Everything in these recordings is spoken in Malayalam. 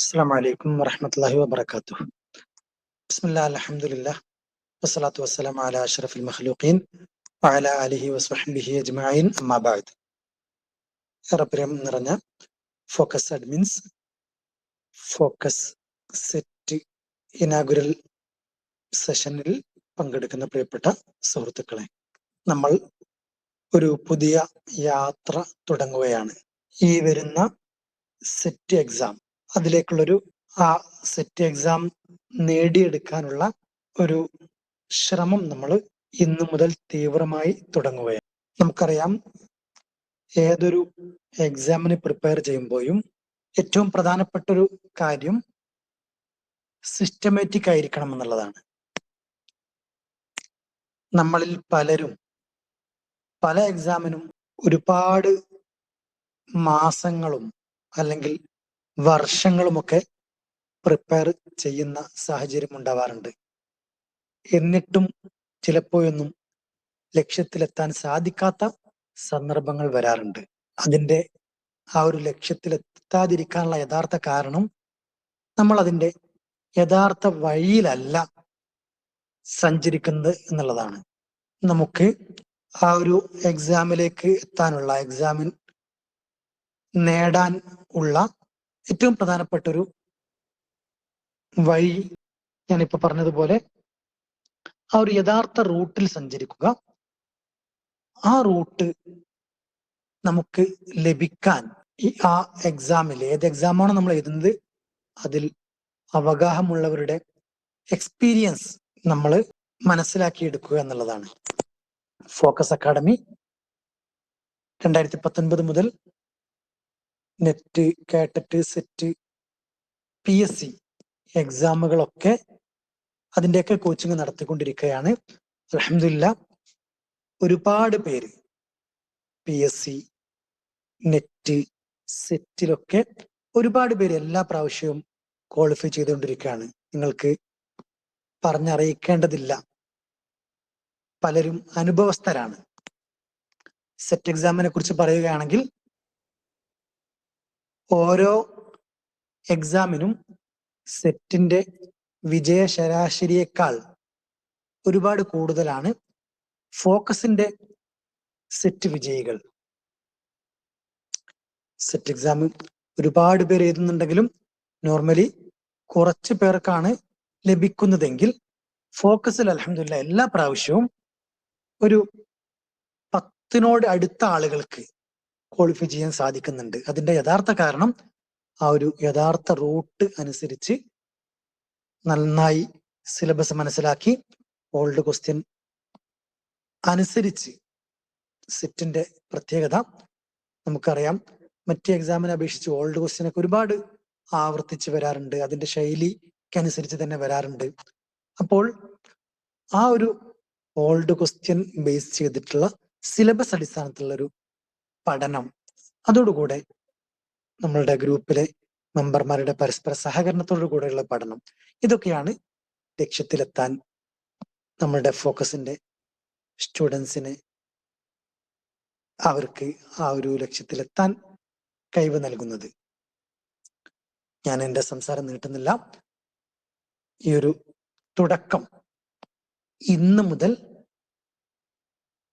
അസ്സലാമു അലൈക്കും വറഹ്മത്തുള്ളാഹി വബറകാതുഹു. ബിസ്മില്ലാഹി അൽഹംദുലില്ലാഹ് വസ്സലാത്തു വസ്സലാമു അലാ അഷ്റഫിൽ മഖ്ലൂഖീൻ വഅലാ ആലിഹി വസ്വഹ്ബിഹി അജ്മഈൻ അമ്മാ ബഅദ്. ഏറെപ്രിയം നിറഞ്ഞ focus admins, focus set inaugural സെഷനിൽ പങ്കെടുക്കുന്ന പ്രിയപ്പെട്ട സുഹൃത്തുക്കളെ, നമ്മൾ ഒരു പുതിയ യാത്ര തുടങ്ങുകയാണ്. ഈ വരുന്ന സെറ്റ് എക്സാം, അതിലേക്കുള്ളൊരു സെറ്റ് എക്സാം നേടിയെടുക്കാനുള്ള ഒരു ശ്രമം നമ്മൾ ഇന്നു മുതൽ തീവ്രമായി തുടങ്ങുകയാണ്. നമുക്കറിയാം, ഏതൊരു എക്സാമിന് പ്രിപ്പയർ ചെയ്യുമ്പോഴും ഏറ്റവും പ്രധാനപ്പെട്ട ഒരു കാര്യം സിസ്റ്റമാറ്റിക് ആയിരിക്കണം എന്നുള്ളതാണ്. നമ്മളിൽ പലരും പല എക്സാമിനും ഒരുപാട് മാസങ്ങളും അല്ലെങ്കിൽ വർഷങ്ങളുമൊക്കെ പ്രിപ്പയർ ചെയ്യുന്ന സാഹചര്യം ഉണ്ടാവാറുണ്ട്. എന്നിട്ടും ചിലപ്പോഴൊന്നും ലക്ഷ്യത്തിലെത്താൻ സാധിക്കാത്ത സന്ദർഭങ്ങൾ വരാറുണ്ട്. അതിൻ്റെ ആ ഒരു ലക്ഷ്യത്തിലെത്താതിരിക്കാനുള്ള യഥാർത്ഥ കാരണം നമ്മൾ അതിൻ്റെ യഥാർത്ഥ വഴിയിലല്ല സഞ്ചരിക്കുന്നത് എന്നുള്ളതാണ്. നമുക്ക് ആ ഒരു എക്സാമിലേക്ക് എത്താനുള്ള, എക്സാമിൽ നേടാൻ ഉള്ള ഏറ്റവും പ്രധാനപ്പെട്ട ഒരു വഴി, ഞാനിപ്പോ പറഞ്ഞതുപോലെ ആ ഒരു യഥാർത്ഥ റൂട്ടിൽ സഞ്ചരിക്കുക. ആ റൂട്ട് നമുക്ക് ലഭിക്കാൻ ആ എക്സാമിൽ, ഏത് എക്സാമാണോ നമ്മൾ എഴുതുന്നത്, അതിൽ അവഗാഹമുള്ളവരുടെ എക്സ്പീരിയൻസ് നമ്മൾ മനസ്സിലാക്കിയെടുക്കുക എന്നുള്ളതാണ്. ഫോക്കസ് അക്കാഡമി 2019 മുതൽ നെറ്റ്, കാറ്ററ്റ്, സെറ്റ്, PSC എക്സാമുകളൊക്കെ അതിൻ്റെയൊക്കെ കോച്ചിങ് നടത്തിക്കൊണ്ടിരിക്കുകയാണ്. അൽഹംദുലില്ലാഹ്, ഒരുപാട് പേര് PSC, നെറ്റ്, സെറ്റിലൊക്കെ ഒരുപാട് പേര് എല്ലാ പ്രാവശ്യവും ക്വാളിഫൈ ചെയ്തുകൊണ്ടിരിക്കുകയാണ്. നിങ്ങൾക്ക് പറഞ്ഞറിയിക്കേണ്ടതില്ല, പലരും അനുഭവസ്ഥരാണ്. സെറ്റ് എക്സാമിനെ കുറിച്ച് പറയുകയാണെങ്കിൽ, ഓരോ എക്സാമിനും സെറ്റിന്റെ വിജയ ശരാശരിയേക്കാൾ ഒരുപാട് കൂടുതലാണ് ഫോക്കസിന്റെ സെറ്റ് വിജയികൾ. സെറ്റ് എക്സാം ഒരുപാട് പേര് എഴുതുന്നുണ്ടെങ്കിലും നോർമലി കുറച്ച് പേർക്കാണ് ലഭിക്കുന്നതെങ്കിൽ, ഫോക്കസിൽ അൽഹംദുലില്ലാഹ് എല്ലാ പ്രാവശ്യവും ഒരു 10 അടുത്ത ആളുകൾക്ക് ക്വാളിഫൈ ചെയ്യാൻ സാധിക്കുന്നുണ്ട്. അതിന്റെ യഥാർത്ഥ കാരണം ആ ഒരു യഥാർത്ഥ റൂട്ട് അനുസരിച്ച് നന്നായി സിലബസ് മനസ്സിലാക്കി ഓൾഡ് ക്വസ്റ്റ്യൻ അനുസരിച്ച്. സെറ്റിന്റെ പ്രത്യേകത നമുക്കറിയാം, മറ്റ് എക്സാമിനെ അപേക്ഷിച്ച് ഓൾഡ് ക്വസ്റ്റ്യൻ ഒക്കെ ഒരുപാട് ആവർത്തിച്ച് വരാറുണ്ട്, അതിന്റെ ശൈലിക്കനുസരിച്ച് തന്നെ വരാറുണ്ട്. അപ്പോൾ ആ ഒരു ഓൾഡ് ക്വസ്റ്റ്യൻ ബേസ് ചെയ്തിട്ടുള്ള സിലബസ് അടിസ്ഥാനത്തിലുള്ള ഒരു പഠനം, അതോടുകൂടെ നമ്മളുടെ ഗ്രൂപ്പിലെ മെമ്പർമാരുടെ പരസ്പര സഹകരണത്തോടു കൂടെയുള്ള പഠനം, ഇതൊക്കെയാണ് ലക്ഷ്യത്തിലെത്താൻ നമ്മളുടെ ഫോക്കസിന്റെ സ്റ്റുഡൻസിന് അവർക്ക് ആ ഒരു ലക്ഷ്യത്തിലെത്താൻ കഴിവ് നൽകുന്നത്. ഞാൻ എൻ്റെ സംസാരം നീട്ടുന്നില്ല. ഈ ഒരു തുടക്കം ഇന്ന് മുതൽ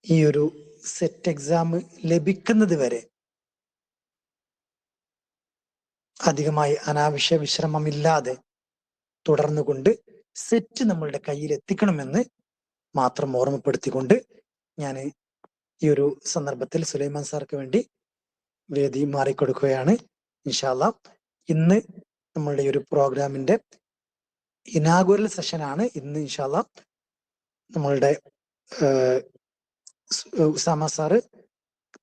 ഈ ഒരു സെറ്റ് എക്സാം ലഭിക്കുന്നത് വരെ അധികമായി അനാവശ്യ വിശ്രമമില്ലാതെ തുടർന്നുകൊണ്ട് സെറ്റ് നമ്മളുടെ കയ്യിൽ എത്തിക്കണമെന്ന് മാത്രം ഓർമ്മപ്പെടുത്തിക്കൊണ്ട് ഞാൻ ഈ ഒരു സന്ദർഭത്തിൽ സുലൈമാൻ സാർക്ക് വേണ്ടി വേദി മാറിക്കൊടുക്കുകയാണ്. ഇൻഷാ അല്ലാഹ്, ഇന്ന് നമ്മളുടെ ഈ ഒരു പ്രോഗ്രാമിന്റെ ഇനാഗുറൽ സെഷനാണ്. ഇന്ന് ഇൻഷാ അല്ലാഹ് നമ്മളുടെ ഉസാമ സാറ്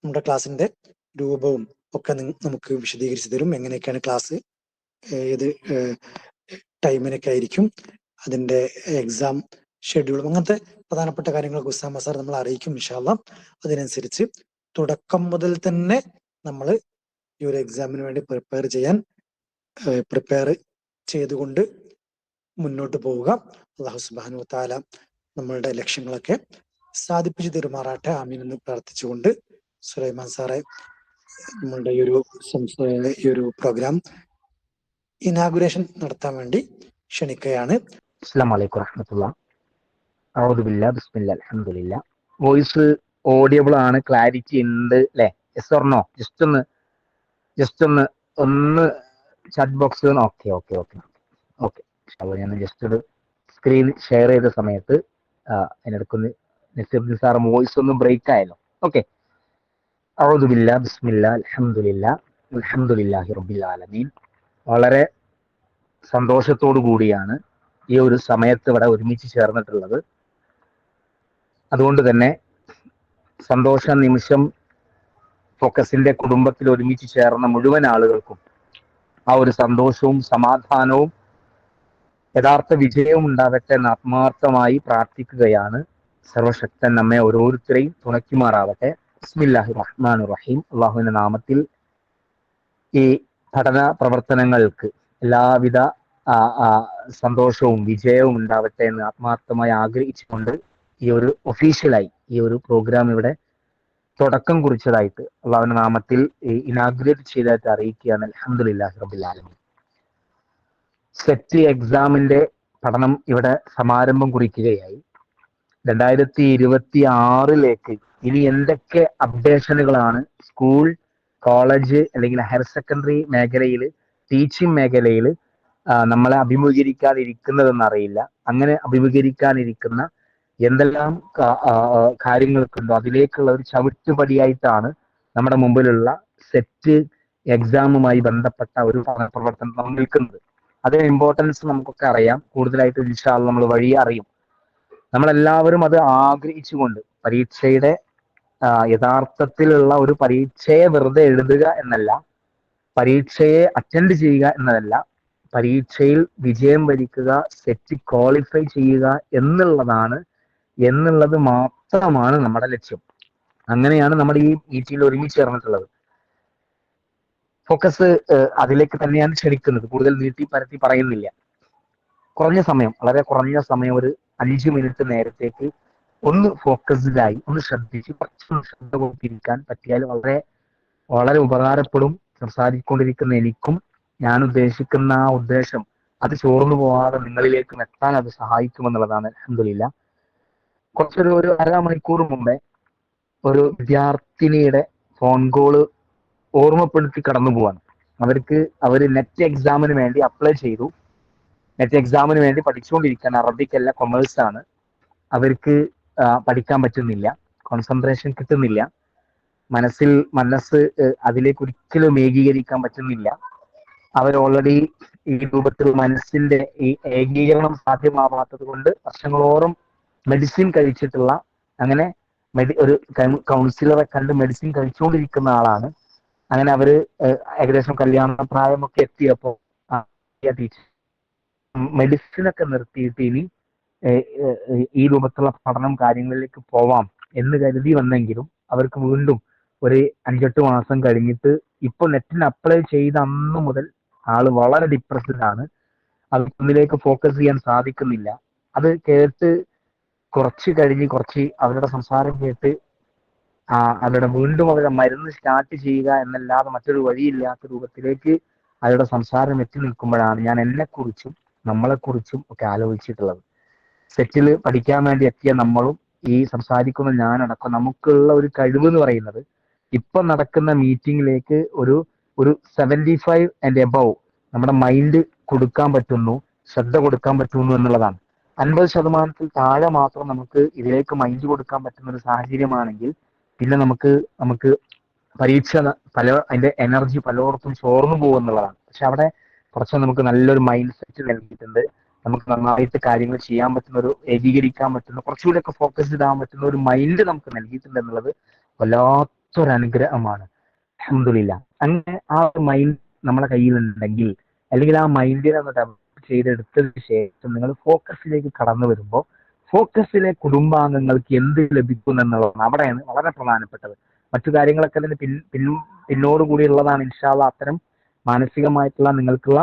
നമ്മുടെ ക്ലാസ്സിന്റെ രൂപവും ഒക്കെ നമുക്ക് വിശദീകരിച്ചു തരും. എങ്ങനെയൊക്കെയാണ് ക്ലാസ്, ഏത് ടൈമിനൊക്കെ ആയിരിക്കും, അതിന്റെ എക്സാം ഷെഡ്യൂളും അങ്ങനത്തെ പ്രധാനപ്പെട്ട കാര്യങ്ങളൊക്കെ ഉസാമ സാർ നമ്മൾ അറിയിക്കും ഇൻഷാ അല്ലാഹ്. അതിനനുസരിച്ച് തുടക്കം മുതൽ തന്നെ നമ്മൾ ഈ ഒരു എക്സാമിന് വേണ്ടി പ്രിപ്പയർ ചെയ്തുകൊണ്ട് മുന്നോട്ട് പോവുക. അല്ലാഹു സുബ്ഹാനഹു വ തആല നമ്മളുടെ ലക്ഷ്യങ്ങളൊക്കെ സാധിപ്പിച്ചു തരുമാറാട്ടെ, ആമീൻ എന്ന് പ്രാർത്ഥിച്ചുകൊണ്ട് സുലൈമാൻ സാറെ നമ്മളുടെ ഈ ഒരു പ്രോഗ്രാം ഇനാഗുറേഷൻ നടത്താൻ വേണ്ടി ക്ഷണിക്കുകയാണ്. അസ്സലാമു അലൈക്കും വറഹ്മത്തുള്ളാഹി. അഊദു ബില്ലാ ബിസ്മില്ലാ അൽഹംദുലില്ലാ. വോയിസ് ഓഡിയബിൾ ആണ്, ക്ലാരിറ്റി ഉണ്ട് അല്ലേ? Yes or no? ജസ്റ്റ് ഒന്ന് chat box. Okay okay okay okay. ഞാൻ ജസ്റ്റ് ഒരു സ്ക്രീൻ ഷെയർ ചെയ്ത സമയത്ത് അതിനിടക്കൊന്ന് നസീർ സാർ വോയിസ് ഒന്ന് ബ്രേക്ക് ആയല്ലോ. ഓക്കെ. അഊദു ബില്ലാ ബിസ്മില്ലാ അൽഹംദുലില്ലാഹി റബ്ബിൽ ആലമീൻ. വളരെ സന്തോഷത്തോടു കൂടിയാണ് ഈ ഒരു സമയത്ത് ഇവിടെ ഒരുമിച്ച് ചേർന്നിട്ടുള്ളത്. അതുകൊണ്ട് തന്നെ സന്തോഷ നിമിഷം ഫോക്കസിന്റെ കുടുംബത്തിൽ ഒരുമിച്ച് ചേർന്ന മുഴുവൻ ആളുകൾക്കും ആ ഒരു സന്തോഷവും സമാധാനവും യഥാർത്ഥ വിജയവും ഉണ്ടാകട്ടെ എന്ന് ആത്മാർത്ഥമായി പ്രാർത്ഥിക്കുകയാണ്. സർവശക്തൻ നമ്മെ ഓരോരുത്തരെയും തുണയ്ക്കുമാറാവട്ടെ. ബിസ്മില്ലാഹി റഹ്മാൻ റഹീം. അള്ളാഹുവിന്റെ നാമത്തിൽ ഈ പഠന പ്രവർത്തനങ്ങൾക്ക് എല്ലാവിധ സന്തോഷവും വിജയവും ഉണ്ടാവട്ടെ എന്ന് ആത്മാർത്ഥമായി ആഗ്രഹിച്ചുകൊണ്ട് ഈ ഒരു ഒഫീഷ്യലായി ഈ ഒരു പ്രോഗ്രാം ഇവിടെ തുടക്കം കുറിച്ചതായിട്ട് അള്ളാഹുവിന്റെ നാമത്തിൽ ഇനാഗുറേറ്റ് ചെയ്തതായിട്ട് അറിയിക്കുകയാണ്. അൽഹംദുലില്ലാഹി റബ്ബിൽ ആലമീൻ. സെറ്റ് എക്സാമിന്റെ പഠനം ഇവിടെ സമാരംഭം കുറിക്കുകയായി. 2026 ഇനി എന്തൊക്കെ അപ്ഡേഷനുകളാണ് സ്കൂൾ, കോളേജ് അല്ലെങ്കിൽ ഹയർ സെക്കൻഡറി മേഖലയിൽ, ടീച്ചിങ് മേഖലയിൽ നമ്മളെ അഭിമുഖീകരിക്കാതിരിക്കുന്നതെന്ന് അറിയില്ല. അങ്ങനെ അഭിമുഖീകരിക്കാനിരിക്കുന്ന എന്തെല്ലാം കാര്യങ്ങൾക്കുണ്ടോ അതിലേക്കുള്ള ഒരു ചവിട്ടുപടിയായിട്ടാണ് നമ്മുടെ മുമ്പിലുള്ള സെറ്റ് എക്സാമുമായി ബന്ധപ്പെട്ട ഒരു പ്രവർത്തനം നിൽക്കുന്നത്. അതിന്റെ ഇമ്പോർട്ടൻസ് നമുക്കൊക്കെ അറിയാം. കൂടുതലായിട്ട് ഇൻഷാ അല്ലാഹ് നമ്മൾ വഴി അറിയും. നമ്മളെല്ലാവരും അത് ആഗ്രഹിച്ചുകൊണ്ട് പരീക്ഷയുടെ യഥാർത്ഥത്തിലുള്ള ഒരു പരീക്ഷയെ വെറുതെ എഴുതുക എന്നല്ല, പരീക്ഷയെ അറ്റൻഡ് ചെയ്യുക എന്നതല്ല, പരീക്ഷയിൽ വിജയം വരിക്കുക, സെറ്റ് ക്വാളിഫൈ ചെയ്യുക എന്നുള്ളത് മാത്രമാണ് നമ്മുടെ ലക്ഷ്യം. അങ്ങനെയാണ് നമ്മുടെ ഈ മീറ്റിംഗിൽ ഒരുമിച്ച് ചേർന്നിട്ടുള്ളത്. ഫോക്കസ് അതിലേക്ക് തന്നെയാണ് ക്ഷണിക്കുന്നത്. കൂടുതൽ നീട്ടി പരത്തി പറയുന്നില്ല. കുറഞ്ഞ സമയം, വളരെ കുറഞ്ഞ സമയം, ഒരു 5 മിനിറ്റ് നേരത്തേക്ക് ഒന്ന് ഫോക്കസ്ഡായി ഒന്ന് ശ്രദ്ധിച്ച് കുറച്ചൊന്ന് ശ്രദ്ധ കൊടുത്തിരിക്കാൻ പറ്റിയാൽ വളരെ വളരെ ഉപകാരപ്പെടും. സംസാരിക്കൊണ്ടിരിക്കുന്ന എനിക്കും ഞാൻ ഉദ്ദേശിക്കുന്ന ആ ഉദ്ദേശം അത് ചോർന്നു പോകാതെ നിങ്ങളിലേക്കും എത്താൻ അത് സഹായിക്കുമെന്നുള്ളതാണ്. അൽഹംദുലില്ലാ. ഒരു അരമണിക്കൂർ മുമ്പേ ഒരു വിദ്യാർത്ഥിനിയുടെ ഫോൺ കോള് ഓർമ്മപ്പെടുത്തി കടന്നു പോവാണ്. അവര് നെറ്റ് എക്സാമിന് വേണ്ടി അപ്ലൈ ചെയ്തു. നെറ്റ് എക്സാമിന് വേണ്ടി പഠിച്ചുകൊണ്ടിരിക്കുകയാണ്. അറബിക്കല്ല, കൊമേഴ്സ് ആണ്. അവർക്ക് പഠിക്കാൻ പറ്റുന്നില്ല, കോൺസെൻട്രേഷൻ കിട്ടുന്നില്ല, മനസ്സ് അതിലേക്ക് ഒരിക്കലും ഏകീകരിക്കാൻ പറ്റുന്നില്ല. അവർ ഓൾറെഡി ഈ രൂപത്തിൽ മനസ്സിന്റെ ഈ ഏകീകരണം സാധ്യമാവാത്തത് കൊണ്ട് വർഷങ്ങളോളം മെഡിസിൻ കഴിച്ചിട്ടുള്ള, അങ്ങനെ ഒരു കൗൺസിലറെ കണ്ട് മെഡിസിൻ കഴിച്ചുകൊണ്ടിരിക്കുന്ന ആളാണ്. അങ്ങനെ അവര് ഏകദേശം കല്യാണ പ്രായമൊക്കെ എത്തിയപ്പോ ടീച്ചർ മെഡിസിനൊക്കെ നിർത്തിയിട്ട് ഇനി ഈ രൂപത്തിലുള്ള പഠനം കാര്യങ്ങളിലേക്ക് പോവാം എന്ന് കരുതി വന്നെങ്കിലും അവർക്ക് വീണ്ടും ഒരു 5-8 മാസം കഴിഞ്ഞിട്ട് ഇപ്പൊ നെറ്റിന് അപ്ലൈ ചെയ്ത അന്ന് മുതൽ ആള് വളരെ ഡിപ്രസ്ഡ് ആണ്. അതൊന്നിലേക്ക് ഫോക്കസ് ചെയ്യാൻ സാധിക്കുന്നില്ല. അത് കേട്ട് കുറച്ച് അവരുടെ സംസാരം കേട്ട് വീണ്ടും അവരുടെ മരുന്ന് സ്റ്റാർട്ട് ചെയ്യുക എന്നല്ലാതെ മറ്റൊരു വഴിയില്ലാത്ത രൂപത്തിലേക്ക് അവരുടെ സംസാരം എത്തി നിൽക്കുമ്പോഴാണ് ഞാൻ എന്നെക്കുറിച്ചും നമ്മളെക്കുറിച്ചും ഒക്കെ ആലോചിച്ചിട്ടുള്ളത്. സെറ്റിൽ പഠിക്കാൻ വേണ്ടി എത്തിയ നമ്മളും ഈ സംസാരിക്കുന്ന ഞാനടക്കം നമുക്കുള്ള ഒരു കഴിവ് എന്ന് പറയുന്നത് ഇപ്പൊ നടക്കുന്ന മീറ്റിംഗിലേക്ക് ഒരു 75 ആൻഡ് എബവ് നമ്മുടെ മൈൻഡ് കൊടുക്കാൻ പറ്റുന്നു, ശ്രദ്ധ കൊടുക്കാൻ പറ്റുന്നു എന്നുള്ളതാണ്. 50% താഴെ മാത്രം നമുക്ക് ഇതിലേക്ക് മൈൻഡ് കൊടുക്കാൻ പറ്റുന്ന ഒരു സാഹചര്യമാണെങ്കിൽ പിന്നെ നമുക്ക് പരീക്ഷ അതിന്റെ എനർജി പലയിടത്തും ചോർന്നു പോകുന്നുള്ളതാണ്. പക്ഷെ അവിടെ കുറച്ച് നമുക്ക് നല്ലൊരു മൈൻഡ് സെറ്റ് നൽകിയിട്ടുണ്ട്. നമുക്ക് നന്നായിട്ട് കാര്യങ്ങൾ ചെയ്യാൻ പറ്റുന്ന ഒരു ഏകീകരിക്കാൻ പറ്റുന്ന കുറച്ചുകൂടി ഒക്കെ ഫോക്കസ്ഡ് ആകാൻ പറ്റുന്ന ഒരു മൈൻഡ് നമുക്ക് നൽകിയിട്ടുണ്ട് എന്നുള്ളത് വല്ലാത്തൊരു അനുഗ്രഹമാണ്. അൽഹംദുലില്ലാ. അങ്ങനെ ആ ഒരു മൈൻഡ് നമ്മുടെ കയ്യിലുണ്ടെങ്കിൽ, അല്ലെങ്കിൽ ആ മൈൻഡിനെ ഒന്ന് ഡെവലപ്പ് ചെയ്തെടുത്തതിന് ശേഷം നിങ്ങൾ ഫോക്കസിലേക്ക് കടന്നു വരുമ്പോൾ ഫോക്കസിലെ കുടുംബാംഗങ്ങൾക്ക് എന്ത് ലഭിക്കും എന്നുള്ളതാണ് അവിടെയാണ് വളരെ പ്രധാനപ്പെട്ടത്. മറ്റു കാര്യങ്ങളൊക്കെ അതിന് പിന്നോടുകൂടിയുള്ളതാണ്. ഇൻഷാ അല്ലാഹ് അത്തരം മാനസികമായിട്ടുള്ള നിങ്ങൾക്കുള്ള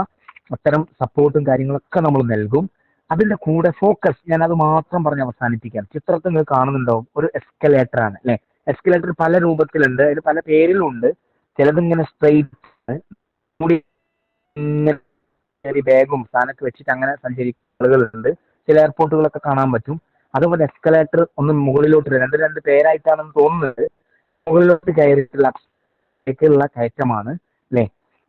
അത്തരം സപ്പോർട്ടും കാര്യങ്ങളൊക്കെ നമ്മൾ നൽകും. അതിന്റെ കൂടെ ഫോക്കസ്, ഞാൻ അത് മാത്രം പറഞ്ഞ് അവസാനിപ്പിക്കാം. ചിത്രത്തിൽ നിങ്ങൾ കാണുന്നുണ്ടാവും ഒരു എസ്കലേറ്റർ ആണ് അല്ലെ. എസ്കലേറ്റർ പല രൂപത്തിലുണ്ട്, അതിന് പല പേരിലുണ്ട്. ചിലതിങ്ങനെ സ്ട്രെയിറ്റ് കൂടി കയറി ബാഗും സാധനമൊക്കെ വെച്ചിട്ട് അങ്ങനെ സഞ്ചരിക്കുന്ന ആളുകളുണ്ട്. ചില എയർപോർട്ടുകളൊക്കെ കാണാൻ പറ്റും. അതുപോലെ എസ്കലേറ്റർ ഒന്ന് മുകളിലോട്ട് രണ്ട് പേരായിട്ടാണെന്ന് തോന്നുന്നത് മുകളിലോട്ട് കയറിയിട്ടുള്ള കയറ്റമാണ് അല്ലേ.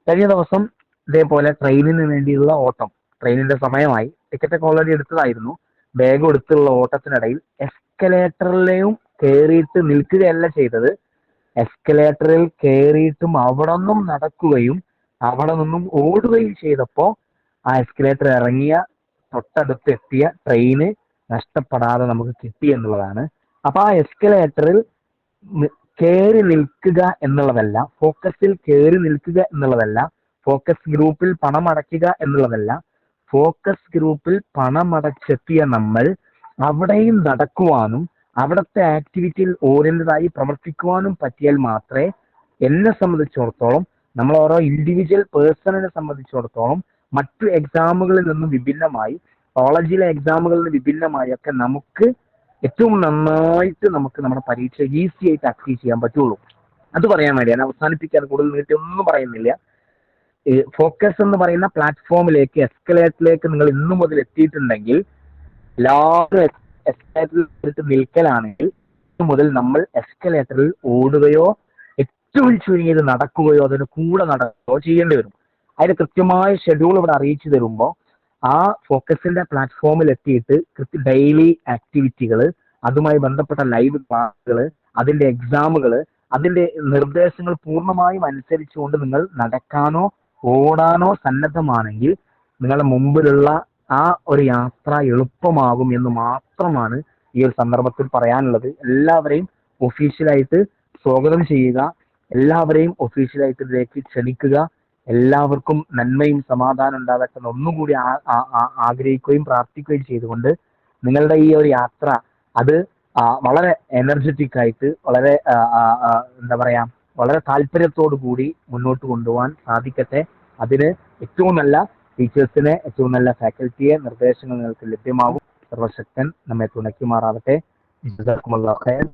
കഴിഞ്ഞ ദിവസം ഇതേപോലെ ട്രെയിനിന് വേണ്ടിയുള്ള ഓട്ടം, ട്രെയിനിന്റെ സമയമായി, ടിക്കറ്റൊക്കെ ഓൾറെഡി എടുത്തതായിരുന്നു. ബാഗ് എടുത്തുള്ള ഓട്ടത്തിനിടയിൽ എസ്കലേറ്ററിലെയും കയറിയിട്ട് നിൽക്കുകയല്ല ചെയ്തത്, എസ്കലേറ്ററിൽ കയറിയിട്ടും അവിടെ നിന്നും നടക്കുകയും അവിടെ നിന്നും ഓടുകയും ചെയ്തപ്പോൾ ആ എസ്കലേറ്റർ ഇറങ്ങിയ തൊട്ടടുത്ത് എത്തിയ ട്രെയിന് നഷ്ടപ്പെടാതെ നമുക്ക് കിട്ടി എന്നുള്ളതാണ്. അപ്പൊ ആ എസ്കലേറ്ററിൽ കയറി നിൽക്കുക എന്നുള്ളതല്ല, ഫോക്കസിൽ കയറി നിൽക്കുക എന്നുള്ളതല്ല, ഫോക്കസ് ഗ്രൂപ്പിൽ പണം അടയ്ക്കുക എന്നുള്ളതല്ല, ഫോക്കസ് ഗ്രൂപ്പിൽ പണമടച്ചെത്തിയ നമ്മൾ അവിടെയും നടക്കുവാനും അവിടുത്തെ ആക്ടിവിറ്റിയിൽ ഓറിയന്റഡായി പ്രവർത്തിക്കുവാനും പറ്റിയാൽ മാത്രമേ എന്നെ സംബന്ധിച്ചിടത്തോളം, നമ്മൾ ഓരോ ഇൻഡിവിജ്വൽ പേഴ്സണിനെ സംബന്ധിച്ചിടത്തോളം മറ്റു എക്സാമുകളിൽ നിന്നും വിഭിന്നമായി, കോളേജിലെ എക്സാമുകളിൽ നിന്ന് വിഭിന്നമായി ഒക്കെ നമുക്ക് ഏറ്റവും നന്നായിട്ട് നമുക്ക് നമ്മുടെ പരീക്ഷ ഈസി ആയിട്ട് അച്ചീവ് ചെയ്യാൻ പറ്റുള്ളൂ. അത് പറയാൻ വേണ്ടി ഞാൻ അവസാനിപ്പിക്കാൻ കൂടുതൽ നീട്ടി ഒന്നും പറയുന്നില്ല. ഫോക്കസ് എന്ന് പറയുന്ന പ്ലാറ്റ്ഫോമിലേക്ക്, എസ്കലേറ്ററിലേക്ക് നിങ്ങൾ ഇന്നു മുതൽ എത്തിയിട്ടുണ്ടെങ്കിൽ, എല്ലാവരും എസ്കലേറ്ററിൽ നിൽക്കലാണെങ്കിൽ ഇന്നു മുതൽ നമ്മൾ എസ്കലേറ്ററിൽ ഓടുകയോ ഏറ്റവും ചുരുങ്ങിയത് നടക്കുകയോ അതിന് കൂടെ നടക്കുകയോ ചെയ്യേണ്ടി വരും. അതിന് കൃത്യമായ ഷെഡ്യൂൾ ഇവിടെ അറിയിച്ചു തരുമ്പോൾ ആ ഫോക്കസിന്റെ പ്ലാറ്റ്ഫോമിൽ എത്തിയിട്ട് ഡെയിലി ആക്ടിവിറ്റികൾ, അതുമായി ബന്ധപ്പെട്ട ലൈവ് ക്ലാസ്സുകൾ, അതിന്റെ എക്സാമുകൾ, അതിന്റെ നിർദ്ദേശങ്ങൾ പൂർണ്ണമായും അനുസരിച്ചുകൊണ്ട് നിങ്ങൾ നടക്കാനോ ഓടാനോ സന്നദ്ധമാണെങ്കിൽ നിങ്ങളുടെ മുമ്പിലുള്ള ആ ഒരു യാത്ര എളുപ്പമാകും എന്ന് മാത്രമാണ് ഈ ഒരു സന്ദർഭത്തിൽ പറയാനുള്ളത്. എല്ലാവരെയും ഒഫീഷ്യലായിട്ട് സ്വാഗതം ചെയ്യുക, എല്ലാവരെയും ഒഫീഷ്യലായിട്ട് ഇതിലേക്ക് ക്ഷണിക്കുക. എല്ലാവർക്കും നന്മയും സമാധാനം ഉണ്ടാകട്ടെ എന്ന് ഒന്നുകൂടി ആഗ്രഹിക്കുകയും പ്രാർത്ഥിക്കുകയും ചെയ്തുകൊണ്ട് നിങ്ങളുടെ ഈ ഒരു യാത്ര അത് വളരെ എനർജറ്റിക് ആയിട്ട്, വളരെ എന്താ പറയാ, വളരെ താല്പര്യത്തോടു കൂടി മുന്നോട്ട് കൊണ്ടുപോകാൻ സാധിക്കട്ടെ. അതിന് ഏറ്റവും നല്ല ടീച്ചേഴ്സിനെ, ഏറ്റവും നല്ല ഫാക്കൽറ്റിയെ, നിർദ്ദേശങ്ങൾ നിങ്ങൾക്ക് ലഭ്യമാകും. സർവശക്തൻ നമ്മെ തുണയ്ക്കുമാറാവട്ടെ. ജസാക്കുമുല്ലാഹു ഖൈർ.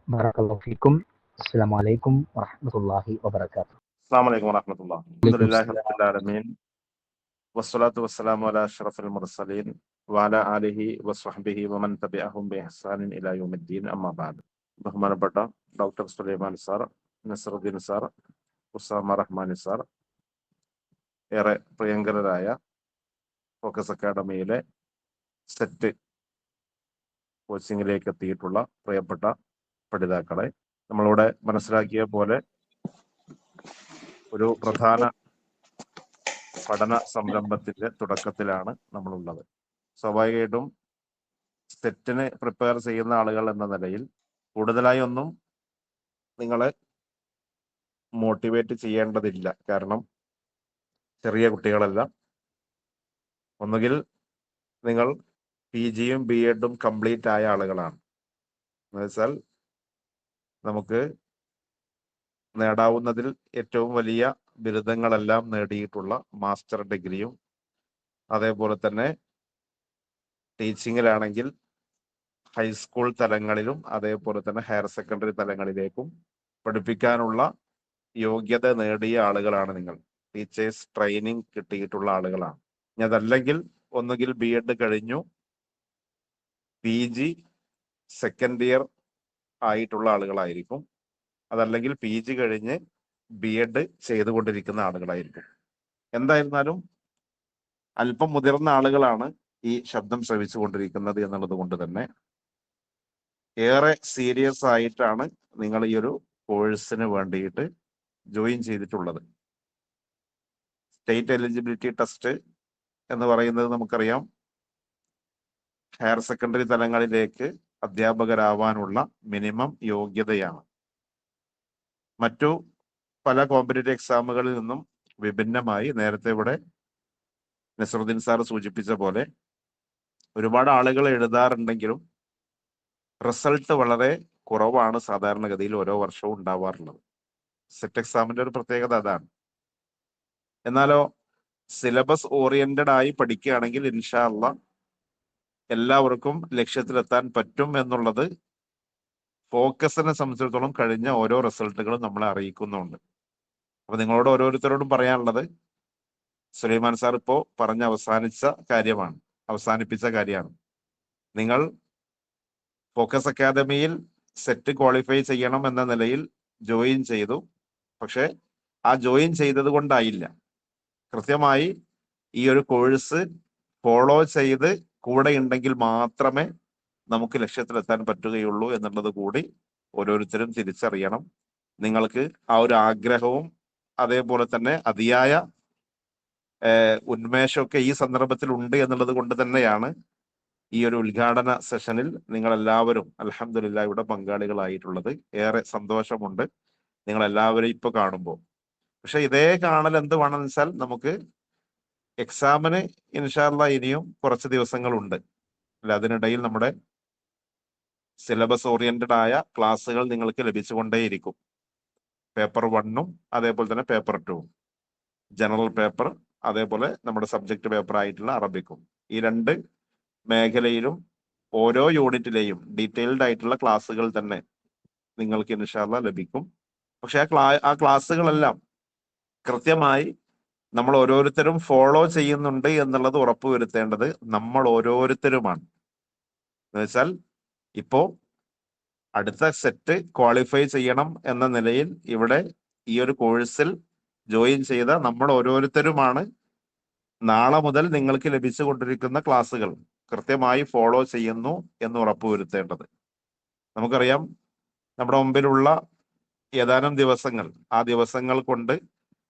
ബറകല്ലാഹു ഫീക്കും. അസ്സലാമു അലൈക്കും വറഹ്മത്തുള്ളാഹി വബറകാതുഹു. അസ്സലാമു അലൈക്കും വറഹ്മത്തുള്ളാഹി. അൽഹംദുലില്ലാഹി റബ്ബിൽ ആലമീൻ വസ്സലാത്തു വസ്സലാമു അലാ അഷ്റഫിൽ മുർസലീൻ വഅലാ ആലിഹി വസ്വഹ്ബിഹി വമൻ തബിഅഹും ബിഇഹ്സാനിൻ ഇലാ യൗമിദ്ദീൻ. അമ്മാ ബഅദ്. ബഹുമാനപ്പെട്ട doctor Sulaiman sir, Nasaruddin sir, Usama Rahman sir, ഏറെ പ്രിയങ്കരായ ഫോക്കസ് അക്കാഡമിയിലെ സെറ്റ് കോച്ചിങ്ങിലേക്ക് എത്തിയിട്ടുള്ള പ്രിയപ്പെട്ട പഠിതാക്കളെ, നമ്മളിവിടെ മനസ്സിലാക്കിയ പോലെ ഒരു പ്രധാന പഠന സംരംഭത്തിന്റെ തുടക്കത്തിലാണ് നമ്മളുള്ളത്. സ്വാഭാവികമായിട്ടും സെറ്റിന് പ്രിപ്പയർ ചെയ്യുന്ന ആളുകൾ എന്ന നിലയിൽ കൂടുതലായി ഒന്നും നിങ്ങളെ മോട്ടിവേറ്റ് ചെയ്യേണ്ടതില്ല. കാരണം ചെറിയ കുട്ടികളല്ല. ഒന്നുകിൽ നിങ്ങൾ PGയും B.Edഉം കംപ്ലീറ്റ് ആയ ആളുകളാണ്. എന്നുവെച്ചാൽ നമുക്ക് നേടാവുന്നതിൽ ഏറ്റവും വലിയ ബിരുദങ്ങളെല്ലാം നേടിയിട്ടുള്ള മാസ്റ്റർ ഡിഗ്രിയും, അതേപോലെ തന്നെ ടീച്ചിങ്ങിലാണെങ്കിൽ ഹൈസ്കൂൾ തലങ്ങളിലും അതേപോലെ തന്നെ ഹയർ സെക്കൻഡറി തലങ്ങളിലേക്കും പഠിപ്പിക്കാനുള്ള യോഗ്യത നേടിയ ആളുകളാണ് നിങ്ങൾ. ടീച്ചേഴ്സ് ട്രെയിനിങ് കിട്ടിയിട്ടുള്ള ആളുകളാണ്. ഇനി അതല്ലെങ്കിൽ ഒന്നുകിൽ B.Ed കഴിഞ്ഞു PG സെക്കൻഡ് ഇയർ ആയിട്ടുള്ള ആളുകളായിരിക്കും, അതല്ലെങ്കിൽ PG കഴിഞ്ഞ് B.Ed ചെയ്തുകൊണ്ടിരിക്കുന്ന ആളുകളായിരിക്കും. എന്തായിരുന്നാലും അല്പം മുതിർന്ന ആളുകളാണ് ഈ ശബ്ദം ശ്രവിച്ചു കൊണ്ടിരിക്കുന്നത് എന്നുള്ളത് കൊണ്ട് തന്നെ ഏറെ സീരിയസ് ആയിട്ടാണ് നിങ്ങൾ ഈ ഒരു കോഴ്സിന് വേണ്ടിയിട്ട് ജോയിൻ ചെയ്തിട്ടുള്ളത്. സ്റ്റേറ്റ് എലിജിബിലിറ്റി ടെസ്റ്റ് എന്ന് പറയുന്നത് നമുക്കറിയാം, ഹയർ സെക്കൻഡറി തലങ്ങളിലേക്ക് അധ്യാപകരാവാനുള്ള മിനിമം യോഗ്യതയാണ്. മറ്റു പല കോമ്പറ്റേറ്റീവ് എക്സാമുകളിൽ നിന്നും വിഭിന്നമായി നേരത്തെ ഇവിടെ നസറുദ്ദീൻ സാർ സൂചിപ്പിച്ച പോലെ ഒരുപാട് ആളുകൾ എഴുതാറുണ്ടെങ്കിലും റിസൾട്ട് വളരെ കുറവാണ് സാധാരണഗതിയിൽ ഓരോ വർഷവും ഉണ്ടാവാറുള്ളത്. സെറ്റ് എക്സാമിന്റെ ഒരു പ്രത്യേകത അതാണ്. എന്നാലോ സിലബസ് ഓറിയന്റഡ് ആയി പഠിക്കുകയാണെങ്കിൽ ഇൻഷാ അല്ലാഹ് എല്ലാവർക്കും ലക്ഷ്യത്തിലെത്താൻ പറ്റും എന്നുള്ളത് ഫോക്കസിനെ സംബന്ധിച്ചിടത്തോളം കഴിഞ്ഞ ഓരോ റിസൾട്ടുകളും നമ്മളെ അറിയിക്കുന്നുണ്ട്. അപ്പൊ നിങ്ങളോട് ഓരോരുത്തരോടും പറയാനുള്ളത്, സുലൈമാൻ സാർ ഇപ്പോ അവസാനിപ്പിച്ച കാര്യമാണ്. നിങ്ങൾ ഫോക്കസ് അക്കാദമിയിൽ സെറ്റ് ക്വാളിഫൈ ചെയ്യണം എന്ന നിലയിൽ ജോയിൻ ചെയ്തു. പക്ഷെ ആ ജോയിൻ ചെയ്തത് കൊണ്ടായില്ല. കൃത്യമായി ഈ ഒരു കോഴ്സ് ഫോളോ ചെയ്ത് കൂടെ ഉണ്ടെങ്കിൽ മാത്രമേ നമുക്ക് ലക്ഷ്യത്തിലെത്താൻ പറ്റുകയുള്ളൂ എന്നുള്ളത് കൂടി ഓരോരുത്തരും തിരിച്ചറിയണം. നിങ്ങൾക്ക് ആ ഒരു ആഗ്രഹവും അതേപോലെ തന്നെ അതിയായ ഉന്മേഷമൊക്കെ ഈ സന്ദർഭത്തിൽ ഉണ്ട് എന്നുള്ളത് കൊണ്ട് തന്നെയാണ് ഈ ഒരു ഉദ്ഘാടന സെഷനിൽ നിങ്ങൾ എല്ലാവരും അൽഹംദുലില്ലാഹ് ഇവിടെ പങ്കാളികളായിട്ടുള്ളത്. ഏറെ സന്തോഷമുണ്ട് നിങ്ങൾ എല്ലാവരും ഇപ്പൊ കാണുമ്പോൾ. പക്ഷെ ഇതേ കാണൽ എന്ത് വേണമെന്ന് വെച്ചാൽ നമുക്ക് എക്സാമിന് ഇൻഷാ അല്ലാഹ് ഇനിയും കുറച്ച് ദിവസങ്ങളുണ്ട്. അല്ല, അതിനിടയിൽ നമ്മുടെ സിലബസ് ഓറിയന്റഡ് ആയ ക്ലാസ്സുകൾ നിങ്ങൾക്ക് ലഭിച്ചുകൊണ്ടേയിരിക്കും. പേപ്പർ 1ഉം അതേപോലെ തന്നെ പേപ്പർ 2ഉം, ജനറൽ പേപ്പർ, അതേപോലെ നമ്മുടെ സബ്ജക്ട് പേപ്പർ ആയിട്ടുള്ള അറബിക്കും. ഈ 2 മേഖലയിലും ഓരോ യൂണിറ്റിലെയും ഡീറ്റെയിൽഡ് ആയിട്ടുള്ള ക്ലാസ്സുകൾ തന്നെ നിങ്ങൾക്ക് ഇൻഷാ അല്ലാഹ് ലഭിക്കും. പക്ഷെ ആ ക്ലാസ്സുകളെല്ലാം കൃത്യമായി നമ്മൾ ഓരോരുത്തരും ഫോളോ ചെയ്യുന്നുണ്ട് എന്നുള്ളത് ഉറപ്പുവരുത്തേണ്ടത് നമ്മൾ ഓരോരുത്തരുമാണ്. എന്ന് വെച്ചാൽ ഇപ്പോ അടുത്ത സെറ്റ് ക്വാളിഫൈ ചെയ്യണം എന്ന നിലയിൽ ഇവിടെ ഈ ഒരു കോഴ്സിൽ ജോയിൻ ചെയ്ത നമ്മൾ ഓരോരുത്തരുമാണ് നാളെ മുതൽ നിങ്ങൾക്ക് ലഭിച്ചുകൊണ്ടിരിക്കുന്ന ക്ലാസ്സുകൾ കൃത്യമായി ഫോളോ ചെയ്യുന്നു എന്ന് ഉറപ്പുവരുത്തേണ്ടത്. നമുക്കറിയാം, നമ്മുടെ മുമ്പിലുള്ള ഏതാനും ദിവസങ്ങൾ, ആ ദിവസങ്ങൾ കൊണ്ട്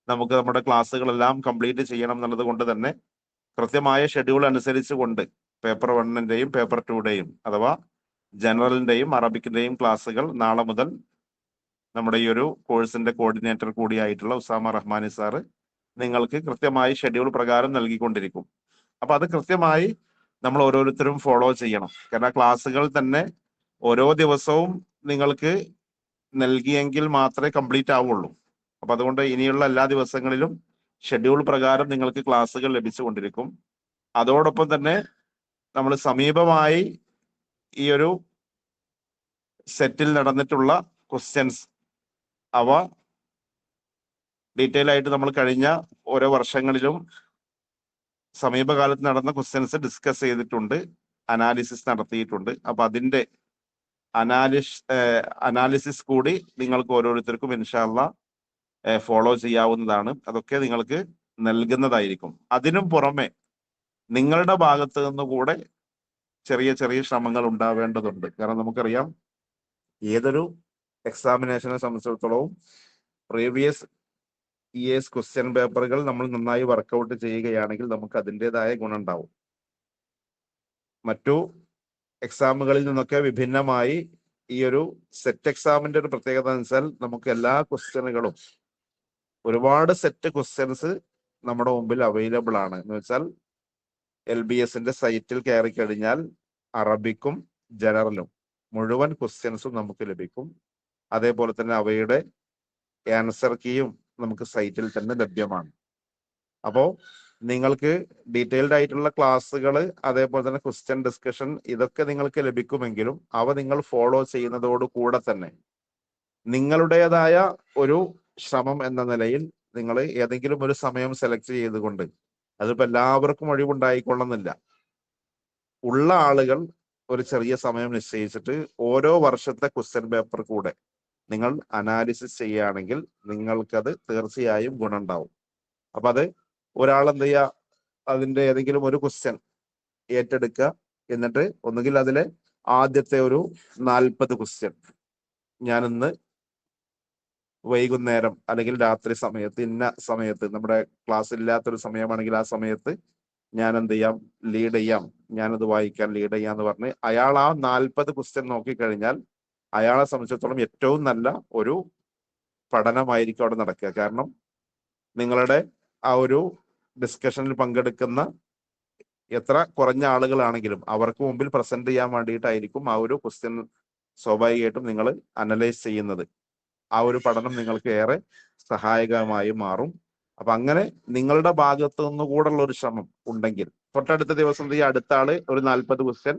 നമുക്ക് നമ്മുടെ ക്ലാസ്സുകളെല്ലാം കംപ്ലീറ്റ് ചെയ്യണം എന്നുള്ളത് കൊണ്ട് തന്നെ കൃത്യമായ ഷെഡ്യൂൾ അനുസരിച്ച് കൊണ്ട് പേപ്പർ 1ന്റെയും പേപ്പർ 2യുടെയും അഥവാ ജനറലിന്റെയും അറബിക്കിന്റെയും ക്ലാസ്സുകൾ നാളെ മുതൽ നമ്മുടെ ഈ ഒരു കോഴ്സിന്റെ കോർഡിനേറ്റർ കൂടിയായിട്ടുള്ള ഉസാമ റഹ്മാനി സാറ് നിങ്ങൾക്ക് കൃത്യമായി ഷെഡ്യൂൾ പ്രകാരം നൽകിക്കൊണ്ടിരിക്കും. അപ്പൊ അത് കൃത്യമായി നമ്മൾ ഓരോരുത്തരും ഫോളോ ചെയ്യണം. കാരണം ക്ലാസ്സുകൾ തന്നെ ഓരോ ദിവസവും നിങ്ങൾക്ക് നൽകിയെങ്കിൽ മാത്രമേ കംപ്ലീറ്റ് ആവുള്ളൂ. അപ്പൊ അതുകൊണ്ട് ഇനിയുള്ള എല്ലാ ദിവസങ്ങളിലും ഷെഡ്യൂൾ പ്രകാരം നിങ്ങൾക്ക് ക്ലാസ്സുകൾ ലഭിച്ചുകൊണ്ടിരിക്കും. അതോടൊപ്പം തന്നെ നമ്മൾ സമീപമായി ഈ ഒരു സെറ്റിൽ നടന്നിട്ടുള്ള ക്വസ്റ്റ്യൻസ് അവ ഡീറ്റെയിൽ ആയിട്ട് നമ്മൾ കഴിഞ്ഞ ഓരോ വർഷങ്ങളിലും സമീപകാലത്ത് നടന്ന ക്വസ്റ്റ്യൻസ് ഡിസ്കസ് ചെയ്തിട്ടുണ്ട്, അനാലിസിസ് നടത്തിയിട്ടുണ്ട്. അപ്പൊ അതിന്റെ അനാലിസിസ് കൂടി നിങ്ങൾക്ക് ഓരോരുത്തർക്കും ഇൻഷാ അല്ലാഹ് ഫോളോ ചെയ്യാവുന്നതാണ്. അതൊക്കെ നിങ്ങൾക്ക് നൽകുന്നതായിരിക്കും. അതിനും പുറമെ നിങ്ങളുടെ ഭാഗത്ത് നിന്ന് കൂടെ ചെറിയ ചെറിയ ശ്രമങ്ങൾ ഉണ്ടാവേണ്ടതുണ്ട്. കാരണം നമുക്കറിയാം, ഏതൊരു എക്സാമിനേഷനെ സംബന്ധിച്ചിടത്തോളം പ്രീവിയസ് ഇയേഴ്സ് ക്വസ്റ്റ്യൻ പേപ്പറുകൾ നമ്മൾ നന്നായി വർക്കൗട്ട് ചെയ്യുകയാണെങ്കിൽ നമുക്ക് അതിൻ്റെതായ ഗുണം ഉണ്ടാവും. മറ്റു എക്സാമുകളിൽ നിന്നൊക്കെ വിഭിന്നമായി ഈ ഒരു സെറ്റ് എക്സാമിന്റെ ഒരു പ്രത്യേകത എന്ന് വെച്ചാൽ നമുക്ക് എല്ലാ ക്വസ്റ്റ്യനുകളും, ഒരുപാട് സെറ്റ് ക്വസ്റ്റ്യൻസ് നമ്മുടെ മുമ്പിൽ അവൈലബിൾ ആണ്. എന്ന് വെച്ചാൽ LBSന്റെ സൈറ്റിൽ കയറി കഴിഞ്ഞാൽ അറബിക്കും ജനറലും മുഴുവൻ ക്വസ്റ്റ്യൻസും നമുക്ക് ലഭിക്കും. അതേപോലെ തന്നെ അവയുടെ ആൻസർ കീയും നമുക്ക് സൈറ്റിൽ തന്നെ ലഭ്യമാണ്. അപ്പോ നിങ്ങൾക്ക് ഡീറ്റെയിൽഡ് ആയിട്ടുള്ള ക്ലാസ്സുകൾ, അതേപോലെ തന്നെ ക്വസ്റ്റ്യൻ ഡിസ്കഷൻ, ഇതൊക്കെ നിങ്ങൾക്ക് ലഭിക്കുമെങ്കിലും അവ നിങ്ങൾ ഫോളോ ചെയ്യുന്നതോട് കൂടെ തന്നെ നിങ്ങളുടേതായ ഒരു ശ്രമം എന്ന നിലയിൽ നിങ്ങൾ ഏതെങ്കിലും ഒരു സമയം സെലക്ട് ചെയ്തുകൊണ്ട്, അതിപ്പോ എല്ലാവർക്കും ഒഴിവുണ്ടായിക്കൊള്ളുന്നില്ല, ഉള്ള ആളുകൾ ഒരു ചെറിയ സമയം നിശ്ചയിച്ചിട്ട് ഓരോ വർഷത്തെ ക്വസ്റ്റ്യൻ പേപ്പർ കൂടെ നിങ്ങൾ അനാലിസിസ് ചെയ്യുകയാണെങ്കിൽ നിങ്ങൾക്കത് തീർച്ചയായും ഗുണമുണ്ടാവും. അപ്പൊ അത് ഒരാൾ എന്ത് ചെയ്യുക, അതിന്റെ ഏതെങ്കിലും ഒരു ക്വസ്റ്റ്യൻ ഏറ്റെടുക്കുക, എന്നിട്ട് ഒന്നുകിൽ അതിലെ ആദ്യത്തെ ഒരു 40 ക്വസ്റ്റ്യൻ ഞാൻ ഇന്ന് വൈകുന്നേരം അല്ലെങ്കിൽ രാത്രി സമയത്ത്, ഇന്ന സമയത്ത്, നമ്മുടെ ക്ലാസ് ഇല്ലാത്തൊരു സമയമാണെങ്കിൽ ആ സമയത്ത് ഞാൻ എന്ത് ചെയ്യാം, ലീഡ് ചെയ്യാം, ഞാനത് വായിക്കാൻ ലീഡ് ചെയ്യാന്ന് പറഞ്ഞ് അയാൾ ആ 40 ക്വസ്റ്റ്യൻ നോക്കിക്കഴിഞ്ഞാൽ അയാളെ സംബന്ധിച്ചിടത്തോളം ഏറ്റവും നല്ല ഒരു പഠനമായിരിക്കും അവിടെ നടക്കുക. കാരണം നിങ്ങളുടെ ആ ഒരു ഡിസ്കഷനിൽ പങ്കെടുക്കുന്ന എത്ര കുറഞ്ഞ ആളുകളാണെങ്കിലും അവർക്ക് മുമ്പിൽ പ്രസന്റ് ചെയ്യാൻ വേണ്ടിയിട്ടായിരിക്കും ആ ഒരു ക്വസ്റ്റ്യൻ സ്വാഭാവികമായിട്ടും നിങ്ങൾ അനലൈസ് ചെയ്യുന്നത്. ആ ഒരു പഠനം നിങ്ങൾക്ക് ഏറെ സഹായകമായി മാറും. അപ്പൊ അങ്ങനെ നിങ്ങളുടെ ഭാഗത്തു നിന്ന് കൂടെയുള്ള ഒരു ശ്രമം ഉണ്ടെങ്കിൽ തൊട്ടടുത്ത ദിവസം ഈ അടുത്ത ആള് ഒരു 40 ക്വസ്റ്റ്യൻ,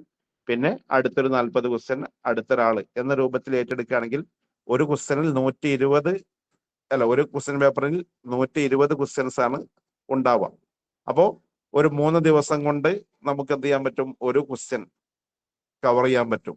പിന്നെ അടുത്തൊരു 40 ക്വസ്റ്റ്യൻ അടുത്തൊരാള് എന്ന രൂപത്തിൽ ഏറ്റെടുക്കുകയാണെങ്കിൽ ഒരു ക്വസ്റ്റ്യനിൽ 120, ഒരു ക്വസ്റ്റ്യൻ പേപ്പറിൽ 120 ക്വസ്റ്റ്യൻസ് ആണ് ഉണ്ടാവുക. അപ്പോൾ ഒരു 3 ദിവസം കൊണ്ട് നമുക്ക് എന്ത് ചെയ്യാൻ പറ്റും? ഒരു ക്വസ്റ്റ്യൻ കവർ ചെയ്യാൻ പറ്റും.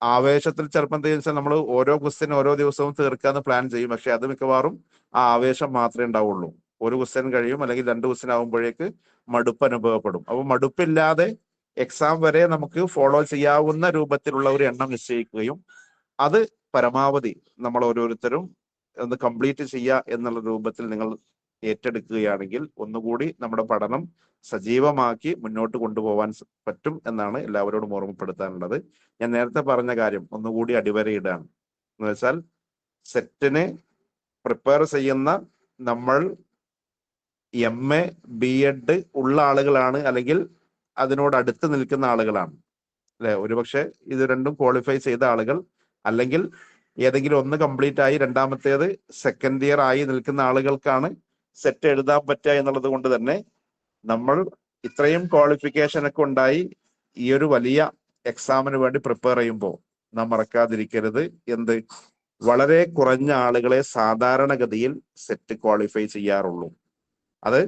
ആവേശത്തിൽ ചിലപ്പോൾ എന്ത് വെച്ചാൽ നമ്മൾ ഓരോ ക്വസ്റ്റ്യൻ ഓരോ ദിവസവും തീർക്കാന്ന് പ്ലാൻ ചെയ്യും. പക്ഷെ അത് മിക്കവാറും ആ ആവേശം മാത്രമേ ഉണ്ടാവുള്ളൂ. ഒരു ക്വസ്റ്റ്യൻ കഴിയും, അല്ലെങ്കിൽ 2 ക്വസ്റ്റ്യൻ ആകുമ്പോഴേക്ക് മടുപ്പ് അനുഭവപ്പെടും. അപ്പോൾ മടുപ്പില്ലാതെ എക്സാം വരെ നമുക്ക് ഫോളോ ചെയ്യാവുന്ന രൂപത്തിലുള്ള ഒരു എണ്ണം നിശ്ചയിക്കുകയും അത് പരമാവധി നമ്മൾ ഓരോരുത്തരും ഒന്ന് കംപ്ലീറ്റ് ചെയ്യുക എന്നുള്ള രൂപത്തിൽ നിങ്ങൾ ഏറ്റെടുക്കുകയാണെങ്കിൽ ഒന്നുകൂടി നമ്മുടെ പഠനം സജീവമാക്കി മുന്നോട്ട് കൊണ്ടുപോകാൻ പറ്റും എന്നാണ് എല്ലാവരോടും ഓർമ്മപ്പെടുത്താനുള്ളത്. ഞാൻ നേരത്തെ പറഞ്ഞ കാര്യം ഒന്നുകൂടി അടിവരയിടാണ്. എന്ന് വെച്ചാൽ സെറ്റിന് പ്രിപ്പയർ ചെയ്യുന്ന നമ്മൾ MA B.Ed ഉള്ള ആളുകളാണ്, അല്ലെങ്കിൽ അതിനോട് അടുത്ത് നിൽക്കുന്ന ആളുകളാണ് അല്ലെ. ഒരുപക്ഷെ ഇത് രണ്ടും ക്വാളിഫൈ ചെയ്ത ആളുകൾ, അല്ലെങ്കിൽ ഏതെങ്കിലും ഒന്ന് കംപ്ലീറ്റ് ആയി രണ്ടാമത്തേത് സെക്കൻഡ് ഇയർ ആയി നിൽക്കുന്ന ആളുകൾക്കാണ് സെറ്റ് എഴുതാൻ പറ്റുക എന്നുള്ളത് കൊണ്ട് തന്നെ നമ്മൾ ഇത്രയും ക്വാളിഫിക്കേഷൻ ഒക്കെ ഉണ്ടായി ഈ ഒരു വലിയ എക്സാമിന് വേണ്ടി പ്രിപ്പയർ ചെയ്യുമ്പോൾ നാം മറക്കാതിരിക്കരുത് എന്ത്, വളരെ കുറഞ്ഞ ആളുകളെ സാധാരണഗതിയിൽ സെറ്റ് ക്വാളിഫൈ ചെയ്യാറുള്ളൂ. അത്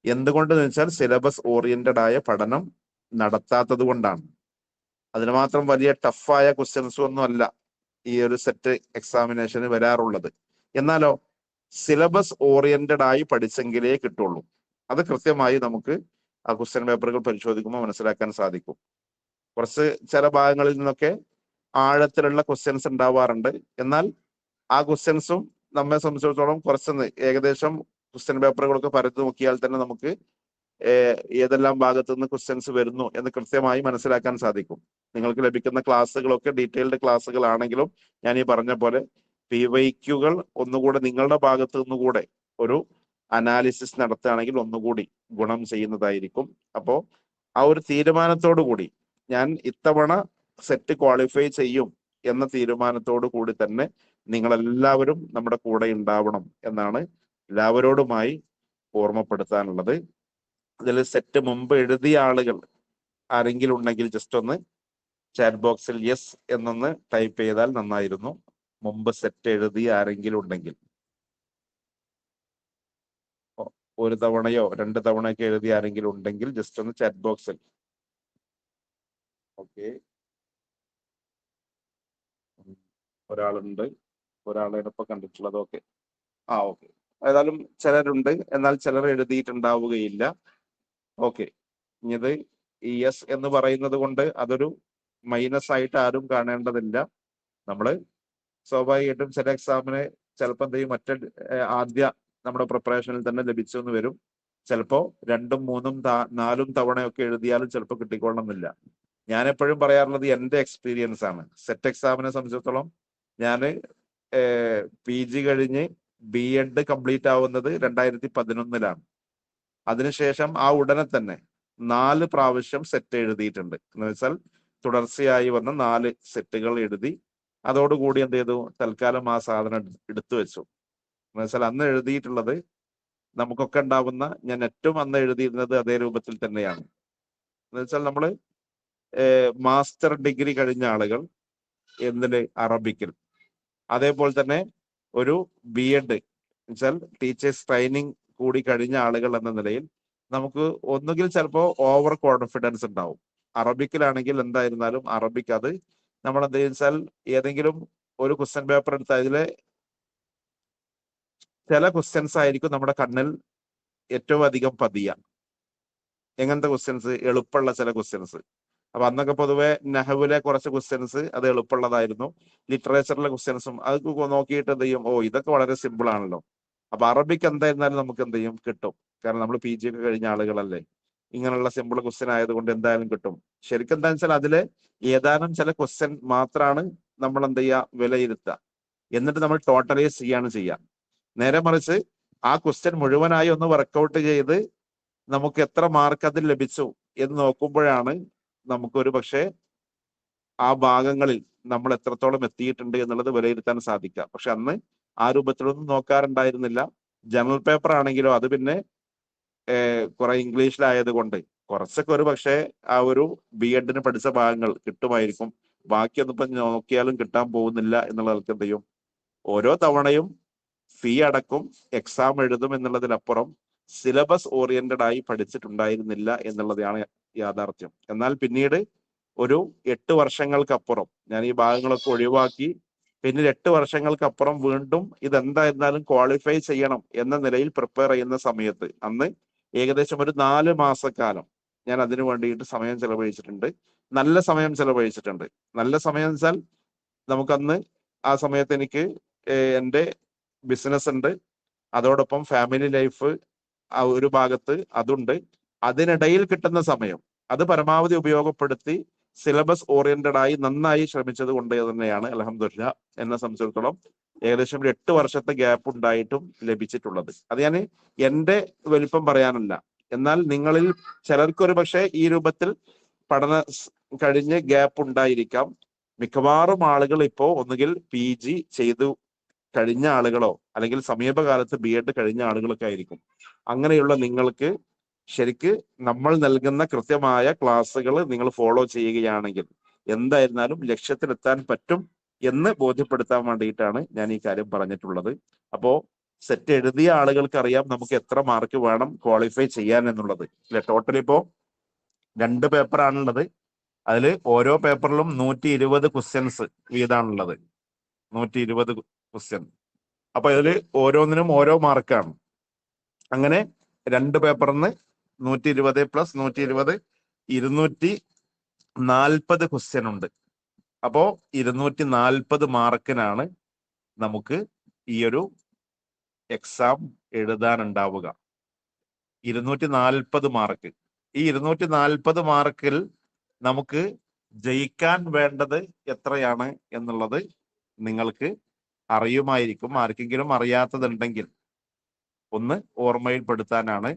എന്തുകൊണ്ടെന്ന് വെച്ചാൽ സിലബസ് ഓറിയന്റഡ് ആയ പഠനം നടത്താത്തത് കൊണ്ടാണ്. അതിന് മാത്രം വലിയ ടഫായ ക്വസ്റ്റ്യൻസും ഒന്നും അല്ല ഈ ഒരു സെറ്റ് എക്സാമിനേഷന് വരാറുള്ളത്. എന്നാലോ സിലബസ് ഓറിയന്റഡ് ആയി പഠിച്ചെങ്കിലേ കിട്ടുള്ളൂ. അത് കൃത്യമായി നമുക്ക് ആ ക്വസ്റ്റ്യൻ പേപ്പറുകൾ പരിശോധിക്കുമ്പോൾ മനസ്സിലാക്കാൻ സാധിക്കും. കുറച്ച് ചില ഭാഗങ്ങളിൽ നിന്നൊക്കെ ആഴത്തിലുള്ള ക്വസ്റ്റ്യൻസ് ഉണ്ടാവാറുണ്ട്. എന്നാൽ ആ ക്വസ്റ്റ്യൻസും നമ്മെ സംബന്ധിച്ചിടത്തോളം കുറച്ചൊന്ന് ഏകദേശം ക്വസ്റ്റ്യൻ പേപ്പറുകളൊക്കെ പരത്തി നോക്കിയാൽ തന്നെ നമുക്ക് ഏതെല്ലാം ഭാഗത്തു നിന്ന് ക്വസ്റ്റ്യൻസ് വരുന്നു എന്ന് കൃത്യമായി മനസ്സിലാക്കാൻ സാധിക്കും. നിങ്ങൾക്ക് ലഭിക്കുന്ന ക്ലാസ്സുകളൊക്കെ ഡീറ്റെയിൽഡ് ക്ലാസ്സുകളാണെങ്കിലും ഞാൻ ഈ പറഞ്ഞ പോലെ PYQകൾ ഒന്നുകൂടെ നിങ്ങളുടെ ഭാഗത്തു നിന്നുകൂടെ ഒരു അനാലിസിസ് നടത്തുകയാണെങ്കിൽ ഒന്നുകൂടി ഗുണം ചെയ്യുന്നതായിരിക്കും. അപ്പോൾ ആ ഒരു തീരുമാനത്തോടു കൂടി ഞാൻ ഇത്തവണ സെറ്റ് ക്വാളിഫൈ ചെയ്യും എന്ന തീരുമാനത്തോടു കൂടി തന്നെ നിങ്ങളെല്ലാവരും നമ്മുടെ കൂടെ ഉണ്ടാവണം എന്നാണ് എല്ലാവരോടുമായി ഓർമ്മപ്പെടുത്താനുള്ളത്. ഇതിൽ സെറ്റ് മുമ്പ് എഴുതിയ ആളുകൾ ആരെങ്കിലും ഉണ്ടെങ്കിൽ ജസ്റ്റ് ഒന്ന് ചാറ്റ് ബോക്സിൽ യെസ് എന്നൊന്ന് ടൈപ്പ് ചെയ്താൽ നന്നായിരുന്നു. മുമ്പ് സെറ്റ് എഴുതിയ ആരെങ്കിലും ഉണ്ടെങ്കിൽ, ഒരു തവണയോ 2 തവണയൊക്കെ എഴുതിയ ആരെങ്കിലും ഉണ്ടെങ്കിൽ ജസ്റ്റ് ഒന്ന് ചാറ്റ് ബോക്സിൽ. ഓക്കെ, ഒരാളുണ്ട്, ഒരാളാണ് ഇപ്പൊ കണ്ടിട്ടുള്ളത്. Okay, okay. ഏതായാലും ചിലരുണ്ട്, എന്നാൽ ചിലർ എഴുതിയിട്ടുണ്ടാവുകയില്ല. ഓക്കെ, ഇത് യെസ് എന്ന് പറയുന്നത് കൊണ്ട് അതൊരു മൈനസ് ആയിട്ട് ആരും കാണേണ്ടതില്ല. നമ്മള് സ്വാഭാവികമായിട്ടും ചില എക്സാമിന് ചിലപ്പോൾ എന്ത് ചെയ്യും, ആദ്യ നമ്മുടെ പ്രിപ്പറേഷനിൽ തന്നെ ലഭിച്ചു എന്ന് വരും. ചിലപ്പോ 2ഉം 3ഉം 4ഉം തവണയൊക്കെ എഴുതിയാലും ചിലപ്പോൾ കിട്ടിക്കൊള്ളണമെന്നില്ല. ഞാൻ എപ്പോഴും പറയാറുള്ളത് എന്റെ എക്സ്പീരിയൻസ് ആണ്. സെറ്റ് എക്സാമിനെ സംബന്ധിച്ചിടത്തോളം ഞാൻ PG കഴിഞ്ഞ് B.Ed കംപ്ലീറ്റ് ആവുന്നത് 2011-ലാണ്. അതിനുശേഷം ആ ഉടനെ തന്നെ 4 പ്രാവശ്യം സെറ്റ് എഴുതിയിട്ടുണ്ട്. എന്ന് വെച്ചാൽ തുടർച്ചയായി വന്ന 4 സെറ്റുകൾ എഴുതി. അതോടുകൂടി എന്ത് ചെയ്തു, തൽക്കാലം ആ സാധനം എടുത്തു വെച്ചു. എന്ന് വെച്ചാൽ അന്ന് എഴുതിയിട്ടുള്ളത് നമുക്കൊക്കെ ഉണ്ടാവുന്ന, ഞാൻ ഏറ്റവും അന്ന് എഴുതിയിരുന്നത് അതേ രൂപത്തിൽ തന്നെയാണ്. എന്ന് വെച്ചാൽ നമ്മള് മാസ്റ്റർ ഡിഗ്രി കഴിഞ്ഞ ആളുകൾ എന്തില്, അറബിക്കിൽ. അതേപോലെ തന്നെ ഒരു B.Ed വെച്ചാൽ ടീച്ചേഴ്സ് ട്രെയിനിങ് കൂടി കഴിഞ്ഞ ആളുകൾ എന്ന നിലയിൽ നമുക്ക് ഒന്നുകിൽ ചിലപ്പോൾ ഓവർ കോൺഫിഡൻസ് ഉണ്ടാവും. അറബിക്കിലാണെങ്കിൽ എന്തായിരുന്നാലും അറബിക്ക് അത് നമ്മൾ എന്താ വെച്ചാൽ ഏതെങ്കിലും ഒരു ക്വസ്റ്റ്യൻ പേപ്പർ എടുത്ത് അതിലെ ചില ക്വസ്റ്റ്യൻസ് ആയിരിക്കും നമ്മുടെ കണ്ണിൽ ഏറ്റവും അധികം പതിയ. എങ്ങനത്തെ ക്വസ്റ്റ്യൻസ്? എളുപ്പമുള്ള ചില ക്വസ്റ്റ്യൻസ്. അപ്പൊ അന്നൊക്കെ പൊതുവെ നഹവിലെ കുറച്ച് ക്വസ്റ്റ്യൻസ് അത് എളുപ്പമുള്ളതായിരുന്നു. ലിറ്ററേച്ചറിലെ ക്വസ്റ്റ്യൻസും അത് നോക്കിയിട്ട് എന്ത് ചെയ്യും, ഇതൊക്കെ വളരെ സിമ്പിൾ ആണല്ലോ. അപ്പൊ അറബിക്ക് എന്തായിരുന്നാലും നമുക്ക് എന്ത് ചെയ്യും, കിട്ടും. കാരണം നമ്മൾ PG ഒക്കെ കഴിഞ്ഞ ആളുകളല്ലേ. ഇങ്ങനെയുള്ള സിമ്പിൾ ക്വസ്റ്റ്യൻ ആയതുകൊണ്ട് എന്തായാലും കിട്ടും. ശരിക്കും എന്താ വെച്ചാൽ അതിലെ ഏതാനും ചില ക്വസ്റ്റ്യൻ മാത്രമാണ് നമ്മൾ എന്ത് ചെയ്യുക, വിലയിരുത്തുക. എന്നിട്ട് നമ്മൾ ടോട്ടലൈസ് ചെയ്യാണ് ചെയ്യുക. നേരെ മറിച്ച് ആ ക്വസ്റ്റ്യൻ മുഴുവനായി ഒന്ന് വർക്കൗട്ട് ചെയ്ത് നമുക്ക് എത്ര മാർക്ക് അതിൽ ലഭിച്ചു എന്ന് നോക്കുമ്പോഴാണ് നമുക്കൊരു പക്ഷേ ആ ഭാഗങ്ങളിൽ നമ്മൾ എത്രത്തോളം എത്തിയിട്ടുണ്ട് എന്നുള്ളത് വിലയിരുത്താൻ സാധിക്കുക. പക്ഷെ അന്ന് ആ രൂപത്തിലൊന്നും നോക്കാറുണ്ടായിരുന്നില്ല. ജനറൽ പേപ്പർ ആണെങ്കിലോ അത് പിന്നെ കുറെ ഇംഗ്ലീഷിലായത് കൊണ്ട് കുറച്ചൊക്കെ ഒരു പക്ഷേ ആ ഒരു B.Edന് പഠിച്ച ഭാഗങ്ങൾ കിട്ടുമായിരിക്കും. ബാക്കിയൊന്നും ഇപ്പൊ നോക്കിയാലും കിട്ടാൻ പോകുന്നില്ല എന്നുള്ളതൊക്കെ എന്ത് ചെയ്യും, ഓരോ തവണയും ഫീ അടക്കും എക്സാം എഴുതും എന്നുള്ളതിനപ്പുറം സിലബസ് ഓറിയന്റഡ് ആയി പഠിച്ചിട്ടുണ്ടായിരുന്നില്ല എന്നുള്ളതാണ് യാഥാർത്ഥ്യം. എന്നാൽ പിന്നീട് ഒരു 8 വർഷങ്ങൾക്കപ്പുറം ഞാൻ ഈ ഭാഗങ്ങളൊക്കെ ഒഴിവാക്കി പിന്നീട് 8 വർഷങ്ങൾക്കപ്പുറം വീണ്ടും ഇതെന്തായിരുന്നാലും ക്വാളിഫൈ ചെയ്യണം എന്ന നിലയിൽ പ്രിപ്പയർ ചെയ്യുന്ന സമയത്ത് അന്ന് ഏകദേശം ഒരു 4 മാസക്കാലം ഞാൻ അതിനു വേണ്ടിയിട്ട് സമയം ചെലവഴിച്ചിട്ടുണ്ട്. നല്ല സമയം ചെലവഴിച്ചിട്ടുണ്ട്. നല്ല സമയം വെച്ചാൽ നമുക്കന്ന് ആ സമയത്ത് എനിക്ക് എൻ്റെ ബിസിനസ് ഉണ്ട്, അതോടൊപ്പം ഫാമിലി ലൈഫ് ഒരു ഭാഗത്ത് അതുണ്ട്. അതിനിടയിൽ കിട്ടുന്ന സമയം അത് പരമാവധി ഉപയോഗപ്പെടുത്തി സിലബസ് ഓറിയന്റഡ് ആയി നന്നായി ശ്രമിച്ചത് കൊണ്ട് തന്നെയാണ് അൽഹംദുലില്ലാ എന്നെ സംബന്ധിച്ചിടത്തോളം ഏകദേശം ഒരു 8 വർഷത്തെ ഗ്യാപ്പ് ഉണ്ടായിട്ടും ലഭിച്ചിട്ടുള്ളത്. അത് ഞാൻ എൻ്റെ വലിപ്പം പറയാനല്ല, എന്നാൽ നിങ്ങളിൽ ചിലർക്കൊരു പക്ഷേ ഈ രൂപത്തിൽ പഠന കഴിഞ്ഞ് ഗ്യാപ്പ് ഉണ്ടായിരിക്കാം. മിക്കവാറും ആളുകൾ ഇപ്പോ ഒന്നുകിൽ PG ചെയ്തു കഴിഞ്ഞ ആളുകളോ അല്ലെങ്കിൽ സമീപകാലത്ത് BEd കഴിഞ്ഞ ആളുകളൊക്കെ ആയിരിക്കും. അങ്ങനെയുള്ള നിങ്ങൾക്ക് ശരിക്ക് നമ്മൾ നൽകുന്ന കൃത്യമായ ക്ലാസ്സുകൾ നിങ്ങൾ ഫോളോ ചെയ്യുകയാണെങ്കിൽ എന്തായിരുന്നാലും ലക്ഷ്യത്തിലെത്താൻ പറ്റും എന്ന് ബോധ്യപ്പെടുത്താൻ വേണ്ടിയിട്ടാണ് ഞാൻ ഈ കാര്യം പറഞ്ഞിട്ടുള്ളത്. അപ്പോ സെറ്റ് എഴുതിയ ആളുകൾക്ക് അറിയാം നമുക്ക് എത്ര മാർക്ക് വേണം ക്വാളിഫൈ ചെയ്യാൻ എന്നുള്ളത്. അല്ലെ, ടോട്ടൽ ഇപ്പോ 2 പേപ്പറാണുള്ളത്. അതിൽ ഓരോ പേപ്പറിലും 120 ക്വസ്റ്റ്യൻസ് വീതാണുള്ളത്. 120 ക്വസ്റ്റ്യൻ. അപ്പൊ ഇതിൽ ഓരോന്നിനും ഓരോ മാർക്കാണ്. അങ്ങനെ 2 പേപ്പറിന് 120 പ്ലസ് 120 240 ക്വസ്റ്റ്യൻ ഉണ്ട്. അപ്പോ 240 മാർക്കിനാണ് നമുക്ക് ഈ ഒരു എക്സാം എഴുതാനുണ്ടാവുക. 240 മാർക്ക്. ഈ 240 മാർക്കിൽ നമുക്ക് ജയിക്കാൻ വേണ്ടത് എത്രയാണ് എന്നുള്ളത് നിങ്ങൾക്ക് അറിയുമായിരിക്കും. ആർക്കെങ്കിലും അറിയാത്തതുണ്ടെങ്കിൽ ഒന്ന് ഓർമ്മയിൽപ്പെടുത്താനാണ്.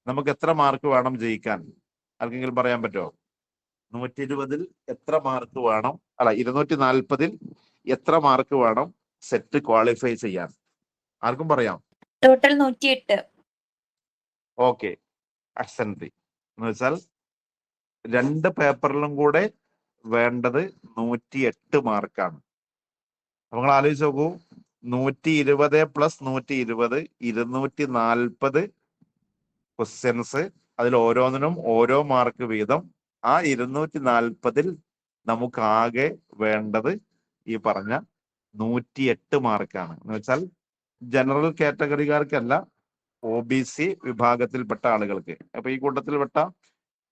നമുക്ക് എത്ര മാർക്ക് വേണം ജയിക്കാൻ? ആർക്കെങ്കിലും പറയാൻ പറ്റുമോ? 120-ൽ എത്ര മാർക്ക് വേണം? അല്ല, 240-ൽ എത്ര മാർക്ക് വേണം സെറ്റ് ക്വാളിഫൈ ചെയ്യാൻ? ആർക്കും പറയാം? ടോട്ടൽ 108. ഓക്കെ, അക്സെന്റ് എന്ന് വെച്ചാൽ 2 പേപ്പറിലും കൂടെ വേണ്ടത് 108 മാർക്കാണ്. നിങ്ങൾ ആലോചിച്ച് നോക്കൂ, 120 പ്ലസ് 120 240 ക്വസ്റ്റ്യൻസ്. അതിൽ ഓരോന്നിനും ഓരോ മാർക്ക് വീതം. ആ 240-ൽ നമുക്ക് ആകെ വേണ്ടത് ഈ പറഞ്ഞ 108 മാർക്കാണ്. എന്ന് വെച്ചാൽ ജനറൽ കാറ്റഗറിക്കാർക്കല്ല, OBC വിഭാഗത്തിൽപ്പെട്ട ആളുകൾക്ക്. അപ്പൊ ഈ കൂട്ടത്തിൽപ്പെട്ട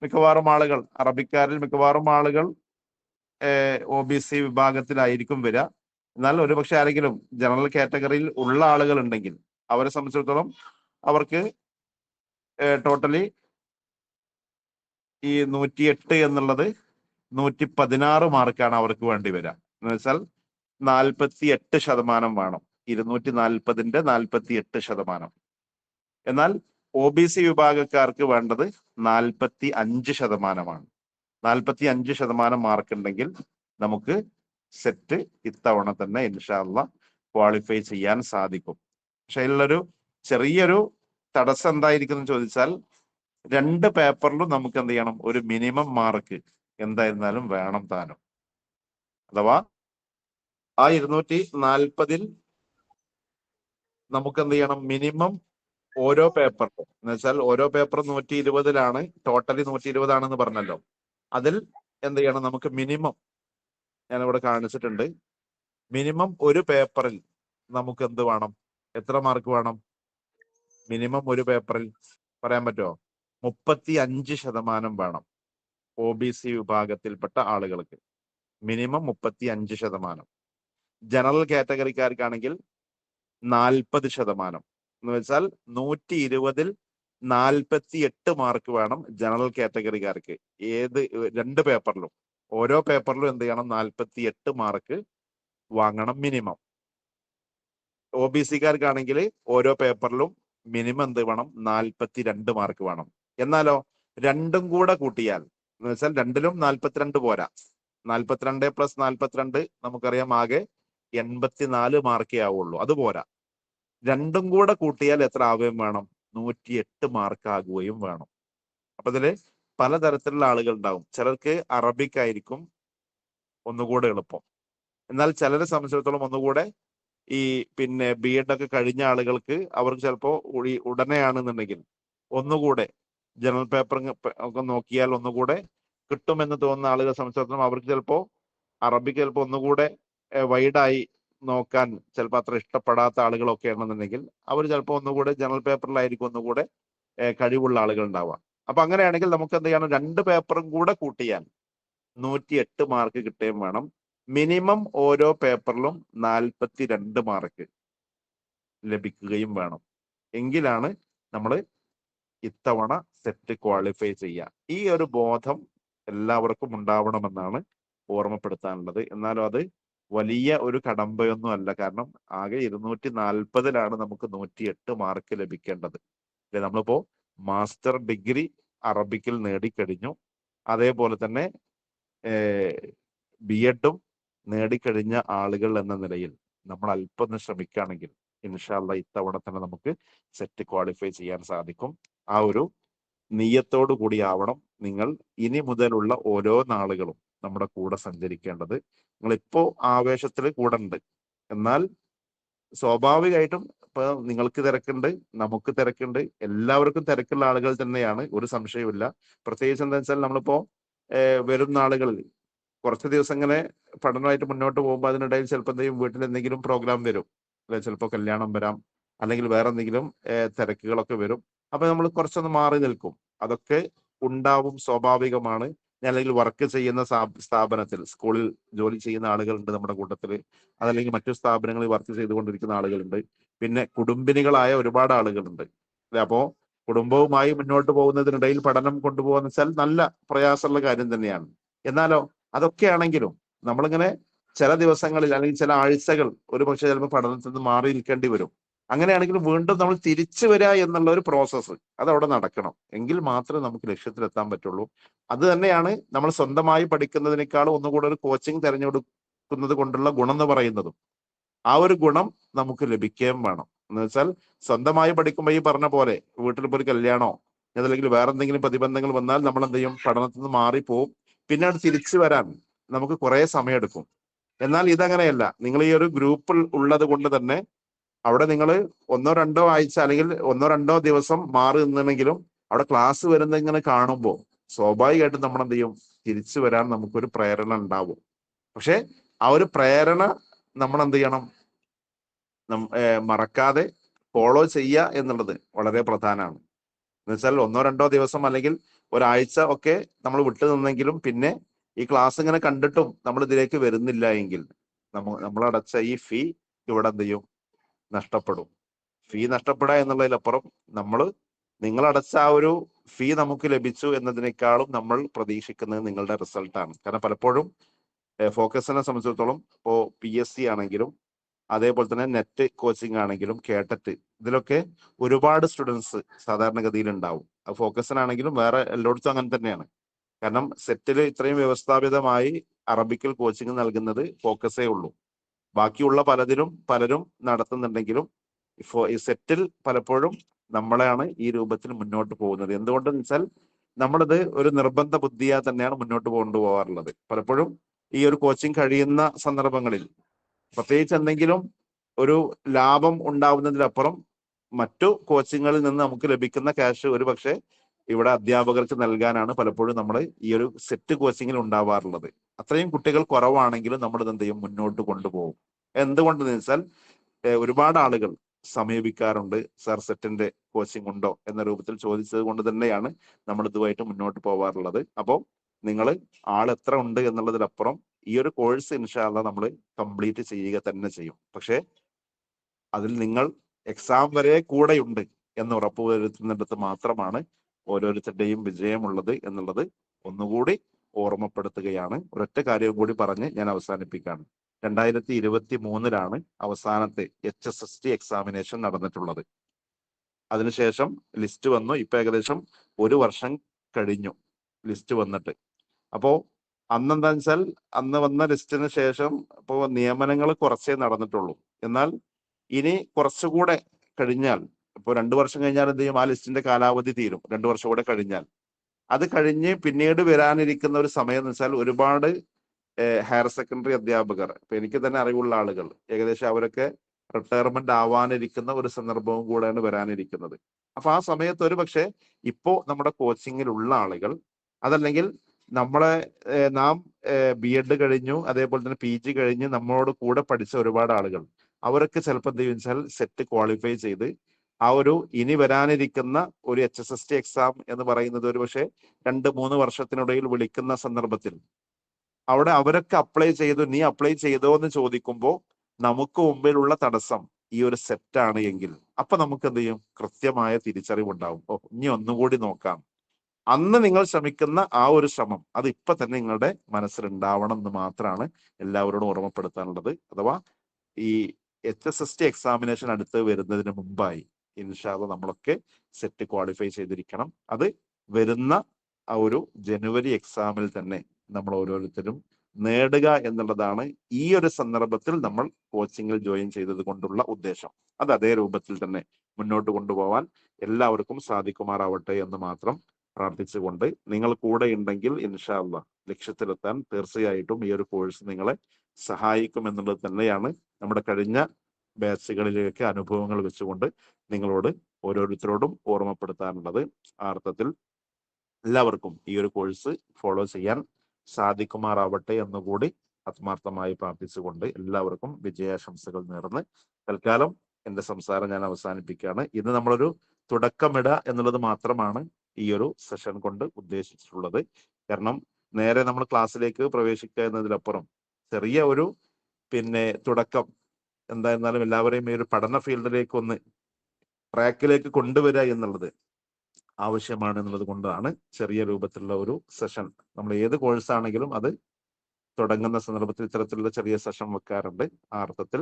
മിക്കവാറും ആളുകൾ, അറബിക്കാരിൽ മിക്കവാറും ആളുകൾ OBC വിഭാഗത്തിലായിരിക്കും വരിക. എന്നാൽ ഒരുപക്ഷെ ആരെങ്കിലും ജനറൽ കാറ്റഗറിയിൽ ഉള്ള ആളുകൾ ഉണ്ടെങ്കിൽ അവരെ സംബന്ധിച്ചിടത്തോളം അവർക്ക് ടോട്ടലി ഈ 108 എന്നുള്ളത് 116 മാർക്കാണ് അവർക്ക് വേണ്ടി വരിക. എന്ന് വെച്ചാൽ 48% വേണം. 240-ന്റെ 48%. എന്നാൽ OBC വിഭാഗക്കാർക്ക് വേണ്ടത് 45%. 45% മാർക്ക് ഉണ്ടെങ്കിൽ നമുക്ക് സെറ്റ് ഇത്തവണ തന്നെ ഇൻഷാ അല്ലാഹ് ക്വാളിഫൈ ചെയ്യാൻ സാധിക്കും. പക്ഷെ അതിലുള്ളൊരു ചെറിയൊരു തടസ്സം എന്തായിരിക്കും എന്ന് ചോദിച്ചാൽ 2 പേപ്പറിലും നമുക്ക് എന്ത് ചെയ്യണം? ഒരു മിനിമം മാർക്ക് എന്തായിരുന്നാലും വേണം താനും. അഥവാ ആ 240-ൽ നമുക്ക് എന്ത് ചെയ്യണം? മിനിമം ഓരോ പേപ്പറിലും, എന്ന് വെച്ചാൽ ഓരോ പേപ്പറും 120-ലാണ്, ടോട്ടലി 120 ആണെന്ന് പറഞ്ഞല്ലോ. അതിൽ എന്ത് ചെയ്യണം? നമുക്ക് മിനിമം, ഞാനിവിടെ കാണിച്ചിട്ടുണ്ട്, മിനിമം ഒരു പേപ്പറിൽ നമുക്ക് എന്ത് വേണം? എത്ര മാർക്ക് വേണം മിനിമം ഒരു പേപ്പറിൽ? പറയാൻ പറ്റുമോ? 35% വേണം. OBC വിഭാഗത്തിൽപ്പെട്ട ആളുകൾക്ക് മിനിമം 35%. ജനറൽ കാറ്റഗറിക്കാർക്കാണെങ്കിൽ 40%. എന്ന് വെച്ചാൽ 120-ൽ 48 മാർക്ക് വേണം ജനറൽ കാറ്റഗറിക്കാർക്ക്. ഏത് 2 പേപ്പറിലും, ഓരോ പേപ്പറിലും എന്ത് ചെയ്യണം? 48 മാർക്ക് വാങ്ങണം മിനിമം. OBC-കാർക്കാണെങ്കിൽ ഓരോ പേപ്പറിലും മിനിമം എന്ത് വേണം? 42 മാർക്ക് വേണം. എന്നാലോ രണ്ടും കൂടെ കൂട്ടിയാൽ, എന്ന് വെച്ചാൽ 2-ലും 42 പോരാ, 42 പ്ലസ് 42 നമുക്കറിയാം ആകെ 84 മാർക്കേ ആവുള്ളൂ. അത് പോരാ. രണ്ടും കൂടെ കൂട്ടിയാൽ എത്ര ആവുകയും വേണം? 108 മാർക്ക് ആകുകയും വേണം. അപ്പൊ ഇതില് പലതരത്തിലുള്ള ആളുകൾ ഉണ്ടാവും. ചിലർക്ക് അറബിക് ആയിരിക്കും ഒന്നുകൂടെ എളുപ്പം. എന്നാൽ ചിലരെ സംബന്ധിച്ചിടത്തോളം ഒന്നുകൂടെ ഈ പിന്നെ BEd ഒക്കെ കഴിഞ്ഞ ആളുകൾക്ക് അവർക്ക് ചിലപ്പോ ഉടനെയാണെന്നുണ്ടെങ്കിൽ ഒന്നുകൂടെ ജനറൽ പേപ്പർ ഒക്കെ നോക്കിയാൽ ഒന്നുകൂടെ കിട്ടുമെന്ന് തോന്നുന്ന ആളുകളെ സംബന്ധിച്ചിടത്തോളം അവർക്ക് ചിലപ്പോൾ അറബിക്ക് ചിലപ്പോൾ ഒന്നുകൂടെ വൈഡായി നോക്കാൻ ചിലപ്പോൾ അത്ര ഇഷ്ടപ്പെടാത്ത ആളുകളൊക്കെ ആണെന്നുണ്ടെങ്കിൽ അവർ ചിലപ്പോൾ ഒന്നുകൂടെ ജനറൽ പേപ്പറിലായിരിക്കും ഒന്നുകൂടെ കഴിവുള്ള ആളുകൾ ഉണ്ടാവുക. അപ്പൊ അങ്ങനെയാണെങ്കിൽ നമുക്ക് എന്ത് ചെയ്യണം, 2 പേപ്പറും കൂടെ കൂട്ടിയാൽ 108 മാർക്ക് കിട്ടുകയും വേണം. മിനിമം ഓരോ പേപ്പറിലും 42 മാർക്ക് ലഭിക്കുകയും വേണം. എങ്കിലാണ് നമ്മൾ ഇത്തവണ സെറ്റ് ക്വാളിഫൈ ചെയ്യുക. ഈ ഒരു ബോധം എല്ലാവർക്കും ഉണ്ടാവണമെന്നാണ് ഓർമ്മപ്പെടുത്താനുള്ളത്. എന്നാലും അത് വലിയ ഒരു കടമ്പയൊന്നും അല്ല. കാരണം ആകെ 240-ലാണ് നമുക്ക് 108 മാർക്ക് ലഭിക്കേണ്ടത്. അല്ലെ, നമ്മളിപ്പോ മാസ്റ്റർ ഡിഗ്രി അറബിക്കിൽ നേടിക്കഴിഞ്ഞു. അതേപോലെ തന്നെ ബി.എഡും നേടിക്കഴിഞ്ഞ ആളുകൾ എന്ന നിലയിൽ നമ്മൾ അല്പം ശ്രമിക്കുകയാണെങ്കിൽ ഇൻഷാ അല്ലാഹ് ഇത്തവണ തന്നെ നമുക്ക് സെറ്റ് ക്വാളിഫൈ ചെയ്യാൻ സാധിക്കും. ആ ഒരു നിയ്യത്തോടു കൂടി ആവണം നിങ്ങൾ ഇനി മുതലുള്ള ഓരോ നാളുകളും നമ്മുടെ കൂടെ സഞ്ചരിക്കേണ്ടത്. നിങ്ങൾ ഇപ്പോ ആവേശത്തിൽ കൂടെ ഉണ്ട്, എന്നാൽ സ്വാഭാവികമായിട്ടും ഇപ്പൊ നിങ്ങൾക്ക് തിരക്കുണ്ട്, നമുക്ക് തിരക്കുണ്ട്, എല്ലാവർക്കും തിരക്കുള്ള ആളുകൾ തന്നെയാണ്, ഒരു സംശയവുമില്ല. പ്രത്യേകിച്ച് എന്താ വെച്ചാൽ നമ്മളിപ്പോ വരും നാളുകളിൽ കുറച്ച് ദിവസം ഇങ്ങനെ പഠനമായിട്ട് മുന്നോട്ട് പോകുമ്പോൾ അതിനിടയിൽ ചിലപ്പോൾ എന്തെങ്കിലും വീട്ടിൽ എന്തെങ്കിലും പ്രോഗ്രാം വരും, അല്ലെ ചിലപ്പോൾ കല്യാണം വരാം, അല്ലെങ്കിൽ വേറെ എന്തെങ്കിലും തിരക്കുകളൊക്കെ വരും. അപ്പൊ നമ്മൾ കുറച്ചൊന്ന് മാറി നിൽക്കും. അതൊക്കെ ഉണ്ടാവും, സ്വാഭാവികമാണ്. അല്ലെങ്കിൽ വർക്ക് ചെയ്യുന്ന സ്ഥാപനത്തിൽ, സ്കൂളിൽ ജോലി ചെയ്യുന്ന ആളുകളുണ്ട് നമ്മുടെ കൂട്ടത്തിൽ, അതല്ലെങ്കിൽ മറ്റു സ്ഥാപനങ്ങളിൽ വർക്ക് ചെയ്തുകൊണ്ടിരിക്കുന്ന ആളുകളുണ്ട്, പിന്നെ കുടുംബിനികളായ ഒരുപാട് ആളുകളുണ്ട്. അല്ലെ, അപ്പോ കുടുംബവുമായി മുന്നോട്ട് പോകുന്നതിനിടയിൽ പഠനം കൊണ്ടുപോകാന്ന് വെച്ചാൽ നല്ല പ്രയാസമുള്ള കാര്യം തന്നെയാണ്. എന്നാലോ അതൊക്കെ ആണെങ്കിലും നമ്മളിങ്ങനെ ചില ദിവസങ്ങളിൽ അല്ലെങ്കിൽ ചില ആഴ്ചകൾ ഒരു പക്ഷേ ചിലപ്പോൾ പഠനത്തിൽ നിന്ന് മാറി നിൽക്കേണ്ടി വരും. അങ്ങനെയാണെങ്കിൽ വീണ്ടും നമ്മൾ തിരിച്ചു വരിക എന്നുള്ള ഒരു പ്രോസസ്സ് അതവിടെ നടക്കണം. എങ്കിൽ മാത്രമേ നമുക്ക് ലക്ഷ്യത്തിലെത്താൻ പറ്റുള്ളൂ. അത് തന്നെയാണ് നമ്മൾ സ്വന്തമായി പഠിക്കുന്നതിനേക്കാളും ഒന്നുകൂടെ ഒരു കോച്ചിങ് തിരഞ്ഞെടുക്കുന്നത് കൊണ്ടുള്ള ഗുണം എന്ന് പറയുന്നതും. ആ ഒരു ഗുണം നമുക്ക് ലഭിക്കുകയും വേണം. എന്ന് വെച്ചാൽ സ്വന്തമായി പഠിക്കുമ്പോൾ ഈ പറഞ്ഞ പോലെ വീട്ടിലിപ്പോ ഒരു കല്യാണോ അതല്ലെങ്കിൽ വേറെ എന്തെങ്കിലും പ്രതിബന്ധങ്ങൾ വന്നാൽ നമ്മൾ എന്ത് ചെയ്യും, പഠനത്തിൽ നിന്ന് മാറിപ്പോവും. പിന്നീട് തിരിച്ചു വരാൻ നമുക്ക് കുറെ സമയമെടുക്കും. എന്നാൽ ഇതങ്ങനെയല്ല. നിങ്ങൾ ഈ ഒരു ഗ്രൂപ്പിൽ ഉള്ളത് കൊണ്ട് തന്നെ അവിടെ നിങ്ങൾ 1-2 ആഴ്ച അല്ലെങ്കിൽ 1-2 ദിവസം മാറി നിന്നെങ്കിലും അവിടെ ക്ലാസ് വരുന്ന ഇങ്ങനെ കാണുമ്പോൾ സ്വാഭാവികമായിട്ടും നമ്മൾ എന്ത് ചെയ്യും, തിരിച്ചു വരാൻ നമുക്കൊരു പ്രേരണ ഉണ്ടാവും. പക്ഷെ ആ ഒരു പ്രേരണ നമ്മൾ എന്ത് ചെയ്യണം, മറക്കാതെ ഫോളോ ചെയ്യുക എന്നുള്ളത് വളരെ പ്രധാനമാണ്. എന്ന് വെച്ചാൽ 1-2 ദിവസം അല്ലെങ്കിൽ ഒരാഴ്ച ഒക്കെ നമ്മൾ വിട്ടു നിന്നെങ്കിലും പിന്നെ ഈ ക്ലാസ് ഇങ്ങനെ കണ്ടിട്ടും നമ്മൾ ഇതിലേക്ക് വരുന്നില്ല എങ്കിൽ നമ്മളടച്ച ഈ ഫീ ഇവിടെ എന്ത് ചെയ്യും, നഷ്ടപ്പെടും. ഫീ നഷ്ടപ്പെടുക എന്നുള്ളതിലപ്പുറം നിങ്ങളടച്ച ആ ഒരു ഫീ നമുക്ക് ലഭിച്ചു എന്നതിനേക്കാളും നമ്മൾ പ്രതീക്ഷിക്കുന്നത് നിങ്ങളുടെ റിസൾട്ടാണ്. കാരണം പലപ്പോഴും ഫോക്കസിനെ സംബന്ധിച്ചിടത്തോളം ഇപ്പോ PSC ആണെങ്കിലും അതേപോലെ തന്നെ നെറ്റ് കോച്ചിങ് ആണെങ്കിലും കേട്ടറ്റ്, ഇതിലൊക്കെ ഒരുപാട് സ്റ്റുഡൻസ് സാധാരണഗതിയിൽ ഉണ്ടാവും. ഫോക്കസിനാണെങ്കിലും വേറെ എല്ലായിടത്തും അങ്ങനെ തന്നെയാണ്. കാരണം സെറ്റിൽ ഇത്രയും വ്യവസ്ഥാപിതമായി അറബിക്കൽ കോച്ചിങ് നൽകുന്നത് ഫോക്കസേ ഉള്ളൂ. ബാക്കിയുള്ള പലരും നടത്തുന്നുണ്ടെങ്കിലും ഈ സെറ്റിൽ പലപ്പോഴും നമ്മളെയാണ് ഈ രൂപത്തിൽ മുന്നോട്ട് പോകുന്നത്. എന്തുകൊണ്ടെന്ന് വെച്ചാൽ നമ്മളിത് ഒരു നിർബന്ധ ബുദ്ധിയാ തന്നെയാണ് മുന്നോട്ട് കൊണ്ടുപോകാറുള്ളത്. പലപ്പോഴും ഈ ഒരു കോച്ചിങ് കഴിയുന്ന സന്ദർഭങ്ങളിൽ പ്രത്യേകിച്ച് എന്തെങ്കിലും ഒരു ലാഭം ഉണ്ടാവുന്നതിലപ്പുറം മറ്റു കോച്ചിങ്ങുകളിൽ നിന്ന് നമുക്ക് ലഭിക്കുന്ന ക്യാഷ് ഒരു പക്ഷേ ഇവിടെ അധ്യാപകർക്ക് നൽകാനാണ് പലപ്പോഴും നമ്മൾ ഈ ഒരു സെറ്റ് കോച്ചിങ്ങിൽ ഉണ്ടാവാറുള്ളത്. അത്രയും കുട്ടികൾ കുറവാണെങ്കിലും നമ്മൾ എന്ത് ചെയ്യും, മുന്നോട്ട് കൊണ്ടുപോകും. എന്തുകൊണ്ടെന്ന് വെച്ചാൽ ഒരുപാട് ആളുകൾ സമീപിക്കാറുണ്ട്, സർ സെറ്റിന്റെ കോച്ചിങ് ഉണ്ടോ എന്ന രൂപത്തിൽ ചോദിച്ചത് കൊണ്ട് തന്നെയാണ് നമ്മൾ ഇതുമായിട്ട് മുന്നോട്ട് പോവാറുള്ളത്. അപ്പോൾ നിങ്ങൾ എത്ര ഉണ്ട് എന്നുള്ളതിലപ്പുറം ഈ ഒരു കോഴ്സ് ഇൻഷാ അല്ലാഹ് നമ്മൾ കംപ്ലീറ്റ് ചെയ്യുക തന്നെ ചെയ്യും. പക്ഷെ അതിൽ നിങ്ങൾ എക്സാം വരെ കൂടെയുണ്ട് എന്ന് ഉറപ്പുവരുത്തുന്നിടത്ത് മാത്രമാണ് ഓരോരുത്തരുടെയും വിജയമുള്ളത് എന്നുള്ളത് ഒന്നുകൂടി ഓർമ്മപ്പെടുത്തുകയാണ്. ഒരൊറ്റ കാര്യവും കൂടി പറഞ്ഞ് ഞാൻ അവസാനിപ്പിക്കുകയാണ്. 2023 അവസാനത്തെ HSST എക്സാമിനേഷൻ നടന്നിട്ടുള്ളത്. അതിനുശേഷം ലിസ്റ്റ് വന്നു. ഇപ്പൊ ഏകദേശം 1 വർഷം കഴിഞ്ഞു ലിസ്റ്റ് വന്നിട്ട്. അപ്പോ അന്നെന്താന്ന് വെച്ചാൽ അന്ന് വന്ന ലിസ്റ്റിന് ശേഷം ഇപ്പോ നിയമനങ്ങൾ കുറച്ചേ നടന്നിട്ടുള്ളൂ. എന്നാൽ ഇനി കുറച്ചുകൂടെ കഴിഞ്ഞാൽ, ഇപ്പൊ 2 വർഷം കഴിഞ്ഞാൽ എന്ത് ചെയ്യും, ആ ലിസ്റ്റിന്റെ കാലാവധി തീരും. 2 വർഷം കൂടെ കഴിഞ്ഞാൽ അത് കഴിഞ്ഞ് പിന്നീട് വരാനിരിക്കുന്ന ഒരു സമയം എന്ന് വെച്ചാൽ ഒരുപാട് ഹയർ സെക്കൻഡറി അധ്യാപകർ, ഇപ്പൊ എനിക്ക് തന്നെ അറിവുള്ള ആളുകൾ ഏകദേശം അവരൊക്കെ റിട്ടയർമെന്റ് ആവാനിരിക്കുന്ന ഒരു സന്ദർഭവും കൂടെയാണ് വരാനിരിക്കുന്നത്. അപ്പൊ ആ സമയത്ത് ഒരു പക്ഷേ ഇപ്പോ നമ്മുടെ കോച്ചിങ്ങിലുള്ള ആളുകൾ, അതല്ലെങ്കിൽ നമ്മളെ നാം BEd കഴിഞ്ഞു, അതേപോലെ തന്നെ PG കഴിഞ്ഞ് നമ്മളോട് കൂടെ പഠിച്ച ഒരുപാട് ആളുകൾ, അവരൊക്കെ ചിലപ്പോൾ എന്ത് വെച്ചാൽ സെറ്റ് ക്വാളിഫൈ ചെയ്ത് ആ ഒരു ഇനി വരാനിരിക്കുന്ന ഒരു HSST എക്സാം എന്ന് പറയുന്നത് ഒരു പക്ഷേ 2-3 വർഷത്തിനിടയിൽ വിളിക്കുന്ന സന്ദർഭത്തിൽ അവിടെ അവരൊക്കെ അപ്ലൈ ചെയ്തു, നീ അപ്ലൈ ചെയ്തോ എന്ന് ചോദിക്കുമ്പോൾ നമുക്ക് മുമ്പിലുള്ള തടസ്സം ഈ ഒരു സെറ്റാണ് എങ്കിൽ അപ്പൊ നമുക്ക് എന്ത് ചെയ്യും, കൃത്യമായ തിരിച്ചറിവുണ്ടാവും. ഓ, ഇനി ഒന്നുകൂടി നോക്കാം. അന്ന് നിങ്ങൾ ശ്രമിക്കുന്ന ആ ഒരു ശ്രമം അത് ഇപ്പൊ തന്നെ നിങ്ങളുടെ മനസ്സിലുണ്ടാവണം എന്ന് മാത്രമാണ് എല്ലാവരോടും ഓർമ്മപ്പെടുത്താനുള്ളത്. അഥവാ ഈ HSST എക്സാമിനേഷൻ അടുത്ത് വരുന്നതിന് മുമ്പായി ഇൻഷാ അല്ലാഹ് നമ്മളൊക്കെ സെറ്റ് ക്വാളിഫൈ ചെയ്തിരിക്കണം. അത് വരുന്ന ആ ഒരു ജനുവരി എക്സാമിൽ തന്നെ നമ്മൾ ഓരോരുത്തരും നേടുക എന്നുള്ളതാണ് ഈ ഒരു സന്ദർഭത്തിൽ നമ്മൾ കോച്ചിങ്ങിൽ ജോയിൻ ചെയ്തത് കൊണ്ടുള്ള ഉദ്ദേശം. അത് അതേ രൂപത്തിൽ തന്നെ മുന്നോട്ട് കൊണ്ടുപോകാൻ എല്ലാവർക്കും സാധിക്കുമാറാവട്ടെ എന്ന് മാത്രം പ്രാർത്ഥിച്ചുകൊണ്ട്, നിങ്ങൾ കൂടെ ഉണ്ടെങ്കിൽ ഇൻഷാ അല്ലാഹ് ലക്ഷ്യത്തിലെത്താൻ തീർച്ചയായിട്ടും ഈ ഒരു കോഴ്സ് നിങ്ങളെ സഹായിക്കും എന്നുള്ളത് തന്നെയാണ് നമ്മുടെ കഴിഞ്ഞ ബാച്ചുകളിലേക്ക് അനുഭവങ്ങൾ വെച്ചുകൊണ്ട് നിങ്ങളോട് ഓരോരുത്തരോടും ഓർമ്മപ്പെടുത്താനുള്ളത്. ആ അർത്ഥത്തിൽ എല്ലാവർക്കും ഈ ഒരു കോഴ്സ് ഫോളോ ചെയ്യാൻ സാധിക്കുമാറാവട്ടെ എന്നുകൂടി ആത്മാർത്ഥമായി പ്രാർത്ഥിച്ചുകൊണ്ട് എല്ലാവർക്കും വിജയാശംസകൾ നേർന്ന് തൽക്കാലം എന്റെ സംസാരം ഞാൻ അവസാനിപ്പിക്കുകയാണ്. ഇന്ന് നമ്മളൊരു തുടക്കമിട എന്നുള്ളത് മാത്രമാണ് ഈ ഒരു സെഷൻ കൊണ്ട് ഉദ്ദേശിച്ചിട്ടുള്ളത്. കാരണം നേരെ നമ്മൾ ക്ലാസ്സിലേക്ക് പ്രവേശിക്കുക എന്നതിലപ്പുറം ചെറിയ ഒരു തുടക്കം എന്തായിരുന്നാലും എല്ലാവരെയും ഈ ഒരു പഠന ഫീൽഡിലേക്ക് ഒന്ന് ട്രാക്കിലേക്ക് കൊണ്ടുവരിക എന്നുള്ളത് ആവശ്യമാണ് എന്നുള്ളത് കൊണ്ടാണ് ചെറിയ രൂപത്തിലുള്ള ഒരു സെഷൻ. നമ്മൾ ഏത് കോഴ്സാണെങ്കിലും അത് തുടങ്ങുന്ന സന്ദർഭത്തിൽ ഇത്തരത്തിലുള്ള ചെറിയ സെഷൻ വെക്കാറുണ്ട്. ആ അർത്ഥത്തിൽ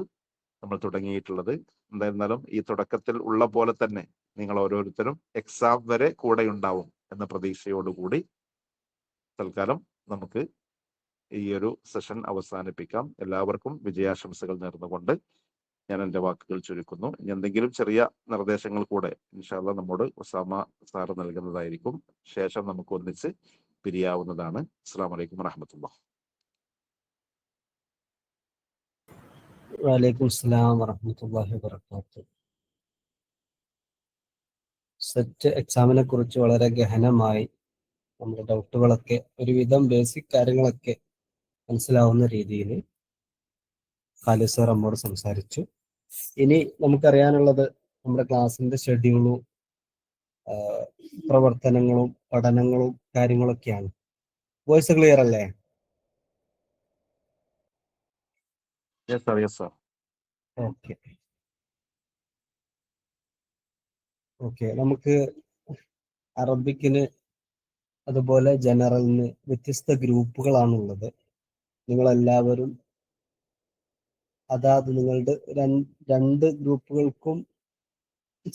നമ്മൾ തുടങ്ങിയിട്ടുള്ളത്. എന്തായിരുന്നാലും ഈ തുടക്കത്തിൽ ഉള്ള പോലെ തന്നെ നിങ്ങൾ ഓരോരുത്തരും എക്സാം വരെ കൂടെ ഉണ്ടാവും എന്ന പ്രതീക്ഷയോടുകൂടി തൽക്കാലം നമുക്ക് ഈ ഒരു സെഷൻ അവസാനിപ്പിക്കാം. എല്ലാവർക്കും വിജയാശംസകൾ നേർന്നുകൊണ്ട് ഞാൻ എൻ്റെ വാക്കുകൾ ചുരുക്കുന്നു. ഇനി എന്തെങ്കിലും ചെറിയ നിർദ്ദേശങ്ങൾ കൂടെ ഇൻഷാ അല്ലാഹ് നമ്മോട് ഉസാമ സാറ് നൽകുന്നതായിരിക്കും. ശേഷം നമുക്ക് ഒന്നിച്ച് പിരിയാവുന്നതാണ്. അസ്സലാമു അലൈക്കും വറഹ്മത്തുള്ളാഹി. വലൈക്കും അസ്സലാം വറഹ്മത്തുള്ളാഹി വബറകാതുഹു. സെറ്റ് എക്സാമിനെ കുറിച്ച് വളരെ ഗഹനമായി നമ്മുടെ ഡൗട്ടുകളൊക്കെ ഒരുവിധം ബേസിക് കാര്യങ്ങളൊക്കെ മനസ്സിലാവുന്ന രീതിയിൽ ഖാലിദ് സാർ നമ്മോട് സംസാരിച്ചു. ഇനി നമുക്കറിയാനുള്ളത് നമ്മുടെ ക്ലാസ്സിന്റെ ഷെഡ്യൂളും പ്രവർത്തനങ്ങളും പഠനങ്ങളും കാര്യങ്ങളൊക്കെയാണ്. വോയിസ് ക്ലിയർ അല്ലേ? Yes sir, yes sir. Okay, നമുക്ക് അറബിക്കിന് അതുപോലെ ജനറലിന് വ്യത്യസ്ത ഗ്രൂപ്പുകളാണുള്ളത്. നിങ്ങളെല്ലാവരും അതാത് നിങ്ങളുടെ രണ്ട് ഗ്രൂപ്പുകൾക്കും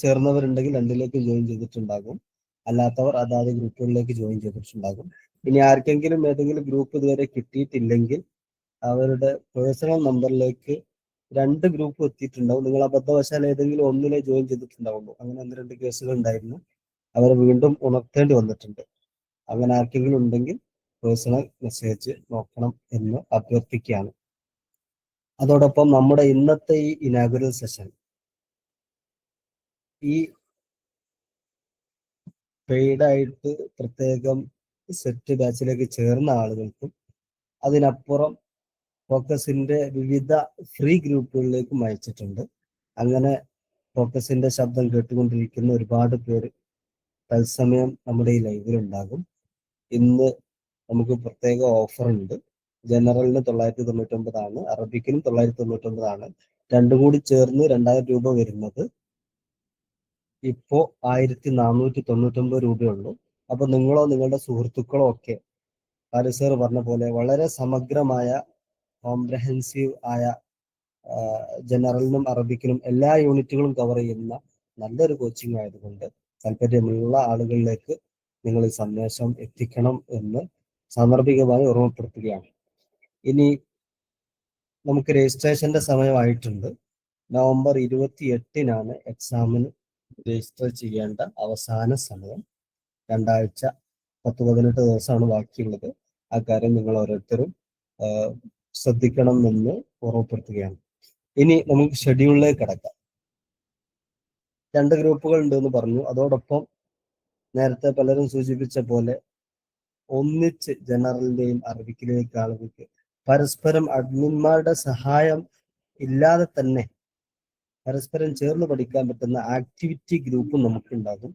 ചേർന്നവരുണ്ടെങ്കിൽ രണ്ടിലേക്ക് ജോയിൻ ചെയ്തിട്ടുണ്ടാകും, അല്ലാത്തവർ അതാത് ഗ്രൂപ്പുകളിലേക്ക് ജോയിൻ ചെയ്തിട്ടുണ്ടാകും. ഇനി ആർക്കെങ്കിലും ഏതെങ്കിലും ഗ്രൂപ്പ് ഇതുവരെ കിട്ടിയിട്ടില്ലെങ്കിൽ അവരുടെ പേഴ്സണൽ നമ്പറിലേക്ക് 2 ഗ്രൂപ്പ് എത്തിയിട്ടുണ്ടാവും. നിങ്ങൾ അബദ്ധവശാൽ ഏതെങ്കിലും ഒന്നിലെ ജോയിൻ ചെയ്തിട്ടുണ്ടാവുള്ളൂ. അങ്ങനെ 1-2 കേസുകൾ ഉണ്ടായിരുന്നു. അവരെ വീണ്ടും ഉണർത്തേണ്ടി വന്നിട്ടുണ്ട്. അങ്ങനെ ആർക്കെങ്കിലും ഉണ്ടെങ്കിൽ പേഴ്സണൽ മെസ്സേജ് നോക്കണം എന്ന് അഭ്യർത്ഥിക്കുകയാണ്. അതോടൊപ്പം നമ്മുടെ ഇന്നത്തെ ഈ ഇനാഗുറൽ സെഷൻ ഈ പെയ്ഡായിട്ട് പ്രത്യേകം സെറ്റ് ബാച്ചിലേക്ക് ചേർന്ന ആളുകൾക്കും അതിനപ്പുറം ഫോക്കസിന്റെ വിവിധ ഫ്രീ ഗ്രൂപ്പുകളിലേക്കും അയച്ചിട്ടുണ്ട്. അങ്ങനെ ഫോക്കസിന്റെ ശബ്ദം കേട്ടുകൊണ്ടിരിക്കുന്ന ഒരുപാട് പേര് തത്സമയം നമ്മുടെ ഈ ലൈവിലുണ്ടാകും. ഇന്ന് നമുക്ക് പ്രത്യേക ഓഫർ ഉണ്ട്. ജനറലിന് 999 ആണ്, അറബിക്കിനും 999 ആണ്. രണ്ടും കൂടി ചേർന്ന് 2000 രൂപ വരുന്നത് ഇപ്പോ 1499 രൂപയുള്ളൂ. അപ്പൊ നിങ്ങളോ നിങ്ങളുടെ സുഹൃത്തുക്കളോ ഒക്കെ ഖാലിദ് സാർ പറഞ്ഞ പോലെ വളരെ സമഗ്രമായ കോംപ്രഹെൻസീവ് ആയ ജനറലിനും അറബിക്കിനും എല്ലാ യൂണിറ്റുകളും കവർ ചെയ്യുന്ന നല്ലൊരു കോച്ചിങ് ആയതുകൊണ്ട് താല്പര്യമുള്ള ആളുകളിലേക്ക് നിങ്ങൾ ഈ സന്ദേശം എത്തിക്കണം എന്ന് സാന്ദർഭികമായി ഓർമ്മപ്പെടുത്തുകയാണ്. ഇനി നമുക്ക് രജിസ്ട്രേഷന്റെ സമയമായിട്ടുണ്ട്. നവംബർ 28-നാണ് എക്സാമിന് രജിസ്റ്റർ ചെയ്യേണ്ട അവസാന സമയം. 2 ആഴ്ച 10-18 ദിവസമാണ് ബാക്കിയുള്ളത്. ആ കാര്യം നിങ്ങൾ ഓരോരുത്തരും ശ്രദ്ധിക്കണം എന്ന് ഓർമ്മപ്പെടുത്തുകയാണ്. ഇനി നമുക്ക് ഷെഡ്യൂളിലേക്ക് കടക്കാം. 2 ഗ്രൂപ്പുകൾ ഉണ്ട് എന്ന് പറഞ്ഞു. അതോടൊപ്പം നേരത്തെ പലരും സൂചിപ്പിച്ച പോലെ ഒന്നിച്ച് ജനറലിന്റെയും അറബിക്കിലേക്ക് ആളുകൾക്ക് പരസ്പരം അഡ്മിന്മാരുടെ സഹായം ഇല്ലാതെ തന്നെ പരസ്പരം ചേർന്ന് പഠിക്കാൻ പറ്റുന്ന ആക്ടിവിറ്റി ഗ്രൂപ്പ് നമുക്കുണ്ടാകും.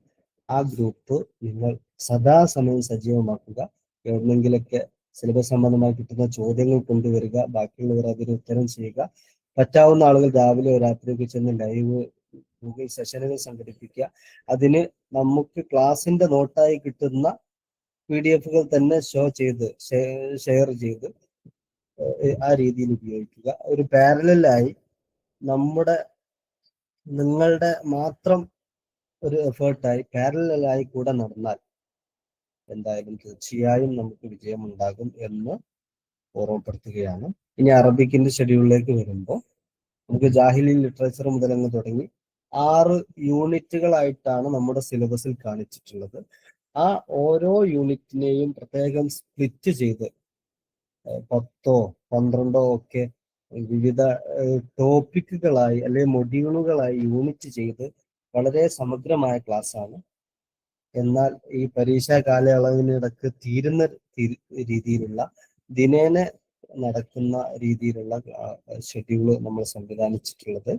ആ ഗ്രൂപ്പ് നിങ്ങൾ സദാസമയം സജീവമാക്കുക. എവിടെന്നെങ്കിലൊക്കെ സിലബസ് സംബന്ധമായി കിട്ടുന്ന ചോദ്യങ്ങൾ കൊണ്ടുവരിക, ബാക്കിയുള്ളവർ അതിന് ഉത്തരം ചെയ്യുക. പറ്റാവുന്ന ആളുകൾ രാവിലെ രാത്രിയൊക്കെ ചെന്ന് ലൈവ് ഗൂഗിൾ സെഷനുകൾ സംഘടിപ്പിക്കുക. അതിന് നമുക്ക് ക്ലാസിന്റെ നോട്ടായി കിട്ടുന്ന PDF തന്നെ ഷെയർ ചെയ്ത് ആ രീതിയിൽ ഉപയോഗിക്കുക. ഒരു പാരലായി നിങ്ങളുടെ മാത്രം ഒരു എഫേർട്ടായി പാരലായി കൂടെ നടന്നാൽ എന്തായാലും തീർച്ചയായും നമുക്ക് വിജയമുണ്ടാകും എന്ന് ഓർമ്മപ്പെടുത്തുകയാണ്. ഇനി അറബിക്കിന്റെ ഷെഡ്യൂളിലേക്ക് വരുമ്പോൾ നമുക്ക് ജാഹിലി ലിറ്ററേച്ചർ മുതലങ്ങ് തുടങ്ങി 6 യൂണിറ്റുകളായിട്ടാണ് നമ്മുടെ സിലബസിൽ കാണിച്ചിട്ടുള്ളത്. ആ ഓരോ യൂണിറ്റിനെയും പ്രത്യേകം സ്പ്ലിറ്റ് ചെയ്ത് 10 12 ഒക്കെ വിവിധ ടോപ്പിക്കുകളായി അല്ലെങ്കിൽ മൊഡ്യൂളുകളായി യൂണിറ്റ് ചെയ്ത് വളരെ സമഗ്രമായ ക്ലാസ് ആണ്. എന്നാൽ ഈ പരീക്ഷാ കാലയളവിനിടക്ക് തീരുന്ന രീതിയിലുള്ള ദിനേന നടക്കുന്ന രീതിയിലുള്ള ഷെഡ്യൂള് നമ്മൾ സംവിധാനിച്ചിട്ടുള്ളത്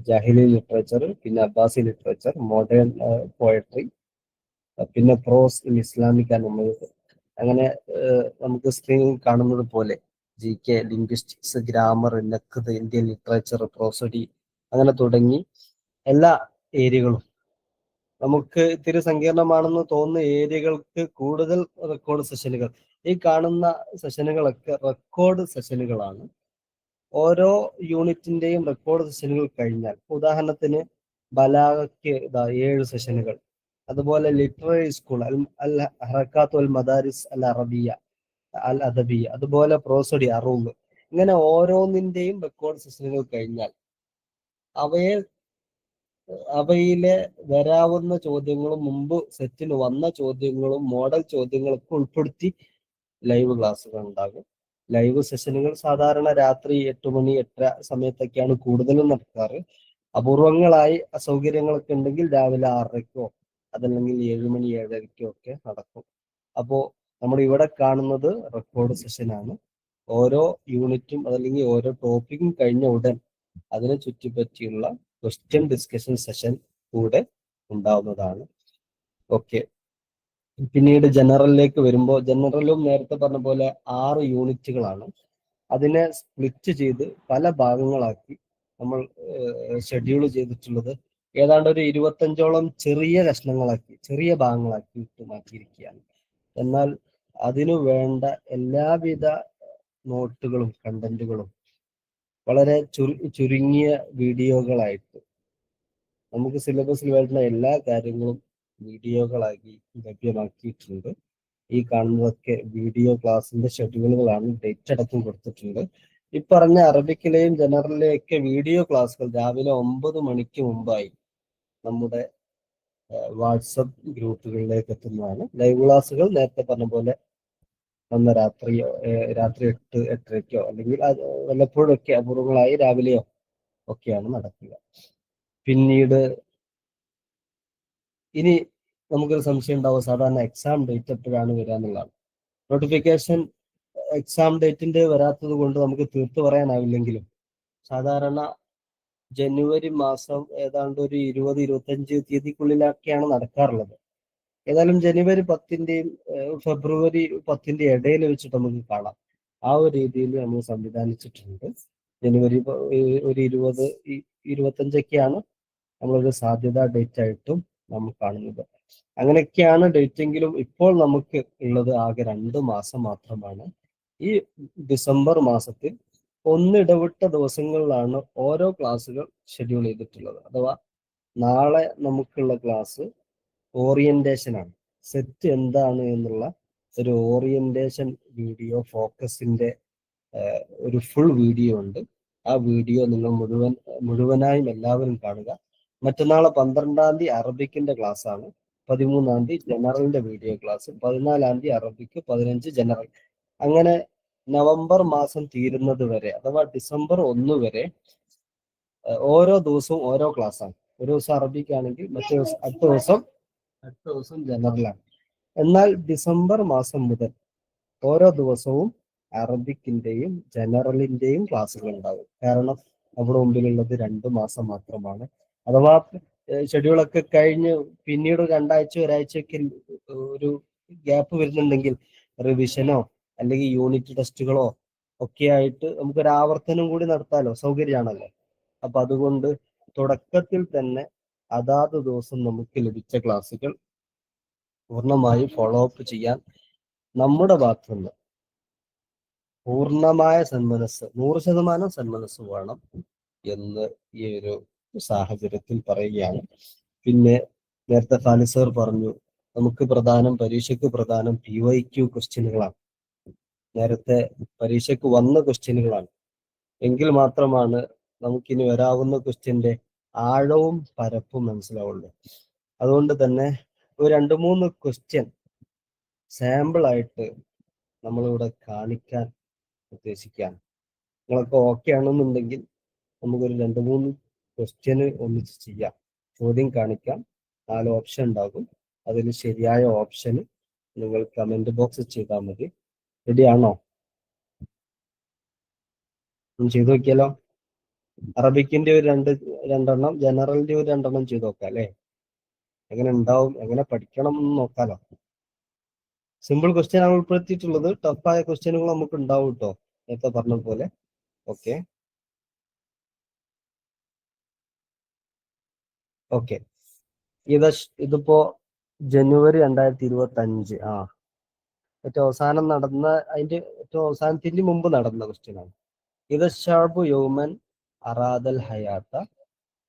ജാഹിലി ലിറ്ററേച്ചർ, പിന്നെ അബ്ബാസി ലിറ്ററേച്ചർ, മോഡേൺ പോയട്രി, പിന്നെ പ്രോസ് ഇൻ ഇസ്ലാമിക് ആൻഡ് ഉമ്മത്ത്. അങ്ങനെ നമുക്ക് സ്ക്രീനിൽ കാണുന്നത് പോലെ GK, ലിംഗ്വിസ്റ്റിക്സ്, ഗ്രാമർ, നഖ്ത്, ഇന്ത്യൻ ലിറ്ററേച്ചർ, പ്രോസഡി, അങ്ങനെ തുടങ്ങി എല്ലാ ഏരിയകളും നമുക്ക് ഇത്തിരി സങ്കീർണമാണെന്ന് തോന്നുന്ന ഏരിയകൾക്ക് കൂടുതൽ റെക്കോർഡ് സെഷനുകൾ. ഈ കാണുന്ന സെഷനുകളൊക്കെ റെക്കോർഡ് സെഷനുകളാണ്. ഓരോ യൂണിറ്റിന്റെയും റെക്കോർഡ് സെഷനുകൾ കഴിഞ്ഞാൽ, ഉദാഹരണത്തിന് ബലാഗയ്ക്ക് 7 സെഷനുകൾ, അതുപോലെ ലിറ്റററി സ്കൂൾ അൽ ഹറക്കാത്ത് വൽ മദാരിസ് അൽ അറബിയ അൽ അദബിയ, അതുപോലെ പ്രോസഡി, അറൂബ്, ഇങ്ങനെ ഓരോന്നിന്റെയും റെക്കോർഡ് സെഷനുകൾ കഴിഞ്ഞാൽ അവയിലെ വരാവുന്ന ചോദ്യങ്ങളും മുമ്പ് സെറ്റിന് വന്ന ചോദ്യങ്ങളും മോഡൽ ചോദ്യങ്ങളൊക്കെ ഉൾപ്പെടുത്തി ലൈവ് ക്ലാസ്സുകൾ ഉണ്ടാകും. ലൈവ് സെഷനുകൾ സാധാരണ രാത്രി 8 മണി 8:30 സമയത്തൊക്കെയാണ് കൂടുതലും നടക്കാറ്. അപൂർവങ്ങളായി അസൗകര്യങ്ങളൊക്കെ ഉണ്ടെങ്കിൽ രാവിലെ 6:30-ക്കോ അതല്ലെങ്കിൽ 7 മണി 7:30-ക്കോ ഒക്കെ നടക്കും. അപ്പോ നമ്മൾ ഇവിടെ കാണുന്നത് റെക്കോർഡ് സെഷനാണ്. ഓരോ യൂണിറ്റും അതല്ലെങ്കിൽ ഓരോ ടോപ്പിക്കും കഴിഞ്ഞ ഉടൻ അതിനെ ചുറ്റിപ്പറ്റിയുള്ള ക്വസ്റ്റ്യൻ ഡിസ്കഷൻ സെഷൻ കൂടെ ഉണ്ടാവുന്നതാണ്. ഓക്കെ, പിന്നീട് ജനറലിലേക്ക് വരുമ്പോൾ, ജനറലും നേരത്തെ പറഞ്ഞ പോലെ 6 യൂണിറ്റുകളാണ്. അതിനെ സ്പ്ലിറ്റ് ചെയ്ത് പല ഭാഗങ്ങളാക്കി നമ്മൾ ഷെഡ്യൂൾ ചെയ്തിട്ടുള്ളത്. ഏതാണ്ട് ഒരു 25ഓളം ചെറിയ കഷ്ണങ്ങളാക്കി, ചെറിയ ഭാഗങ്ങളാക്കി ഇട്ട് മാറ്റിയിരിക്കുകയാണ്. എന്നാൽ അതിനു വേണ്ട എല്ലാവിധ നോട്ടുകളും കണ്ടന്റുകളും വളരെ ചുരുങ്ങിയ വീഡിയോകളായിട്ട് നമുക്ക് സിലബസിൽ വരുന്ന എല്ലാ കാര്യങ്ങളും വീഡിയോകളാക്കി ലഭ്യമാക്കിയിട്ടുണ്ട്. ഈ കാണുന്നതൊക്കെ വീഡിയോ ക്ലാസിന്റെ ഷെഡ്യൂളുകളാണ്. ഡേറ്റ് അടക്കം കൊടുത്തിട്ടുണ്ട്. ഈ പറഞ്ഞ അറബിക്കിലെയും ജനറലിലെയും ഒക്കെ വീഡിയോ ക്ലാസ്സുകൾ രാവിലെ 9 മണിക്ക് മുമ്പായി നമ്മുടെ വാട്സപ്പ് ഗ്രൂപ്പുകളിലേക്ക് എത്തുന്നതാണ്. ലൈവ് ക്ലാസ്സുകൾ നേരത്തെ പറഞ്ഞ പോലെ അന്ന് രാത്രി 8-8:30-ക്കോ അല്ലെങ്കിൽ വല്ലപ്പോഴൊക്കെ അപൂർവങ്ങളായി രാവിലെയോ ഒക്കെയാണ് നടക്കുക. പിന്നീട് ഇനി നമുക്കൊരു സംശയം ഉണ്ടാവും, സാധാരണ എക്സാം ഡേറ്റ് എപ്പോഴാണ് വരിക എന്നുള്ളതാണ്. നോട്ടിഫിക്കേഷൻ എക്സാം ഡേറ്റിന്റെ വരാത്തത് കൊണ്ട് നമുക്ക് തീർത്തു പറയാനാവില്ലെങ്കിലും സാധാരണ ജനുവരി മാസം ഏതാണ്ട് ഒരു 20-25 തീയതിക്കുള്ളിലൊക്കെയാണ് നടക്കാറുള്ളത്. ഏതായാലും ജനുവരി 10-ന്റെയും ഫെബ്രുവരി 10-ന്റെയും ഇടയിൽ വെച്ചിട്ട് നമുക്ക് കാണാം. ആ ഒരു രീതിയിൽ നമ്മൾ സംവിധാനിച്ചിട്ടുണ്ട്. ജനുവരി ഒരു 20-25ഒക്കെയാണ് നമ്മളൊരു സാധ്യതാ ഡേറ്റ് ആയിട്ടും നമ്മൾ കാണുന്നത്. അങ്ങനെയൊക്കെയാണ് ഡേറ്റെങ്കിലും ഇപ്പോൾ നമുക്ക് ഉള്ളത് ആകെ 2 മാസം മാത്രമാണ്. ഈ ഡിസംബർ മാസത്തിൽ ഒന്നിടവിട്ട ദിവസങ്ങളിലാണ് ഓരോ ക്ലാസ്സുകൾ ഷെഡ്യൂൾ ചെയ്തിട്ടുള്ളത്. അഥവാ നാളെ നമുക്കുള്ള ക്ലാസ് ഓറിയന്റേഷൻ ആണ്. സെറ്റ് എന്താണ് എന്നുള്ള ഒരു ഓറിയന്റേഷൻ വീഡിയോ ഫോക്കസിന്റെ ഒരു ഫുൾ വീഡിയോ ഉണ്ട്. ആ വീഡിയോ നിങ്ങൾ മുഴുവനായും എല്ലാവരും കാണുക. മറ്റന്നാളെ 12-ാം തീയതി അറബിക്കിന്റെ ക്ലാസ് ആണ്. 13-ാം തീയതി ജനറലിന്റെ വീഡിയോ ക്ലാസ്, 14-ാം തീയതി അറബിക്ക്, 15 ജനറൽ. അങ്ങനെ നവംബർ മാസം തീരുന്നത് വരെ അഥവാ ഡിസംബർ 1 വരെ ഓരോ ദിവസവും ഓരോ ക്ലാസ്സാണ്. ഒരു ദിവസം അറബിക്കാണെങ്കിൽ അടുത്ത ദിവസം ജനറലാണ്. എന്നാൽ ഡിസംബർ മാസം മുതൽ ഓരോ ദിവസവും അറബിക്കിന്റെയും ജനറലിന്റെയും ക്ലാസ്സുകൾ ഉണ്ടാകും. കാരണം നമ്മുടെ മുമ്പിലുള്ളത് 2 മാസം മാത്രമാണ്. അഥവാ ഷെഡ്യൂളൊക്കെ കഴിഞ്ഞ് പിന്നീട് 2 ആഴ്ച ഒരാഴ്ചയൊക്കെ ഒരു ഗ്യാപ്പ് വരുന്നുണ്ടെങ്കിൽ റിവിഷനോ അല്ലെങ്കിൽ യൂണിറ്റ് ടെസ്റ്റുകളോ ഒക്കെ ആയിട്ട് നമുക്കൊരു ആവർത്തനം കൂടി നടത്താലോ, സൗകര്യമാണല്ലോ. അപ്പൊ അതുകൊണ്ട് തുടക്കത്തിൽ തന്നെ അതാത് ദിവസം നമുക്ക് ലഭിച്ച ക്ലാസ്സുകൾ പൂർണ്ണമായും ഫോളോ അപ്പ് ചെയ്യാൻ നമ്മുടെ ഭാഗത്തുനിന്ന് പൂർണ്ണമായ സന്മനസ് 100% സന്മനസ് വേണം എന്ന് ഈ ഒരു സാഹചര്യത്തിൽ പറയുകയാണ്. പിന്നെ നേരത്തെ ഫാലി സർ പറഞ്ഞു, നമുക്ക് പരീക്ഷയ്ക്ക് പ്രധാനം PYQ ക്വസ്റ്റ്യനുകളാണ്. നേരത്തെ പരീക്ഷയ്ക്ക് വന്ന ക്വസ്റ്റ്യനുകളാണ്. എങ്കിൽ മാത്രമാണ് നമുക്കിനി വരാവുന്ന ക്വസ്റ്റ്യന്റെ ആഴവും പരപ്പും മനസ്സിലാവുള്ളൂ. അതുകൊണ്ട് തന്നെ ഒരു 2-3 ക്വസ്റ്റ്യൻ സാമ്പിൾ ആയിട്ട് നമ്മളിവിടെ കാണിക്കാൻ ഉദ്ദേശിക്കുകയാണ്. നിങ്ങളൊക്കെ ഓക്കെ ആണെന്നുണ്ടെങ്കിൽ നമുക്കൊരു 2-3 ക്വസ്റ്റ്യന് ഒന്നിച്ച് ചെയ്യാം. ചോദ്യം കാണിക്കാം, 4 ഓപ്ഷൻ ഉണ്ടാകും. അതിൽ ശരിയായ ഓപ്ഷന് നിങ്ങൾ കമന്റ് ബോക്സ് ചെയ്താൽ മതി. റെഡിയാണോ? ചെയ്തു നോക്കിയാലോ? അറബിക്കിന്റെ ഒരു രണ്ടെണ്ണം, ജനറലിന്റെ ഒരു 2 ചെയ്ത് നോക്കാം അല്ലെ? എങ്ങനെ ഉണ്ടാവും, എങ്ങനെ പഠിക്കണം എന്ന് നോക്കാലോ. സിമ്പിൾ ക്വസ്റ്റ്യൻ ആണ് ഉൾപ്പെടുത്തിയിട്ടുള്ളത്. ടഫായ ക്വസ്റ്റ്യനുകൾ നമുക്ക് ഉണ്ടാവും കേട്ടോ, നേരത്തെ പറഞ്ഞ പോലെ. ഓക്കെ ഓക്കെ ഇതിപ്പോ ജനുവരി 2025 ഏറ്റവും അവസാനം നടന്ന, അതിന്റെ ഏറ്റവും അവസാനത്തിന് മുമ്പ് നടന്ന ക്വസ്റ്റ്യൻ ആണ്. ഇത് ഷാബു യൗമൻ അറാദൽ ഹയാത്ത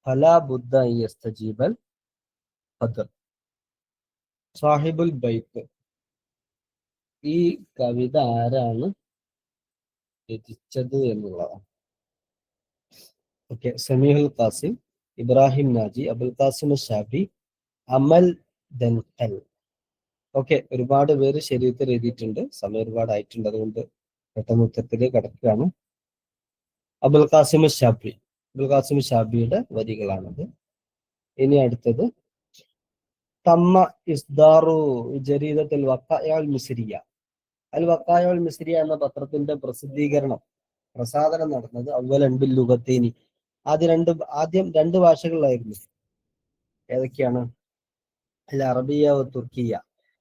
ഫലാ ബുദ്ധ യസ്തജീബൽ ഖദർ സാഹിബുൽ ബൈത്ത്. ഈ കവിത ആരാണ് രചിച്ചത് എന്നുള്ളതാണ്. Okay, Samih al Qasim, Ibrahim Naji, Abul Qasim Shabi, Amal Dunqul. Okay, ഒരുപാട് പേര് ശരീരത്തിൽ എഴുതിയിട്ടുണ്ട്. സമയം ഒരുപാടായിട്ടുണ്ട്, അതുകൊണ്ട് പെട്ടെന്ന് ഉത്തരത്തിലേക്ക് കടക്കുകയാണ്. അബുൽ ഖാസിം ഷാബിയുടെ വരികളാണത്. ഇനി അടുത്തത് തമ്മ ഇസ്ദാറു ജരീദത്തുൽ വഖായഉൽ മിസ്രിയ. അൽ വഖായഉൽ മിസ്രിയ എന്ന പത്രത്തിന്റെ പ്രസാദനം നടന്നത് അവ്വലൻ ബിൽ ലുഗത്തൈനി. ആദ്യം 2 ഭാഷകളിലായിരുന്നു. ഏതൊക്കെയാണ്? അൽ അറബിയ വ തുർക്കിയ,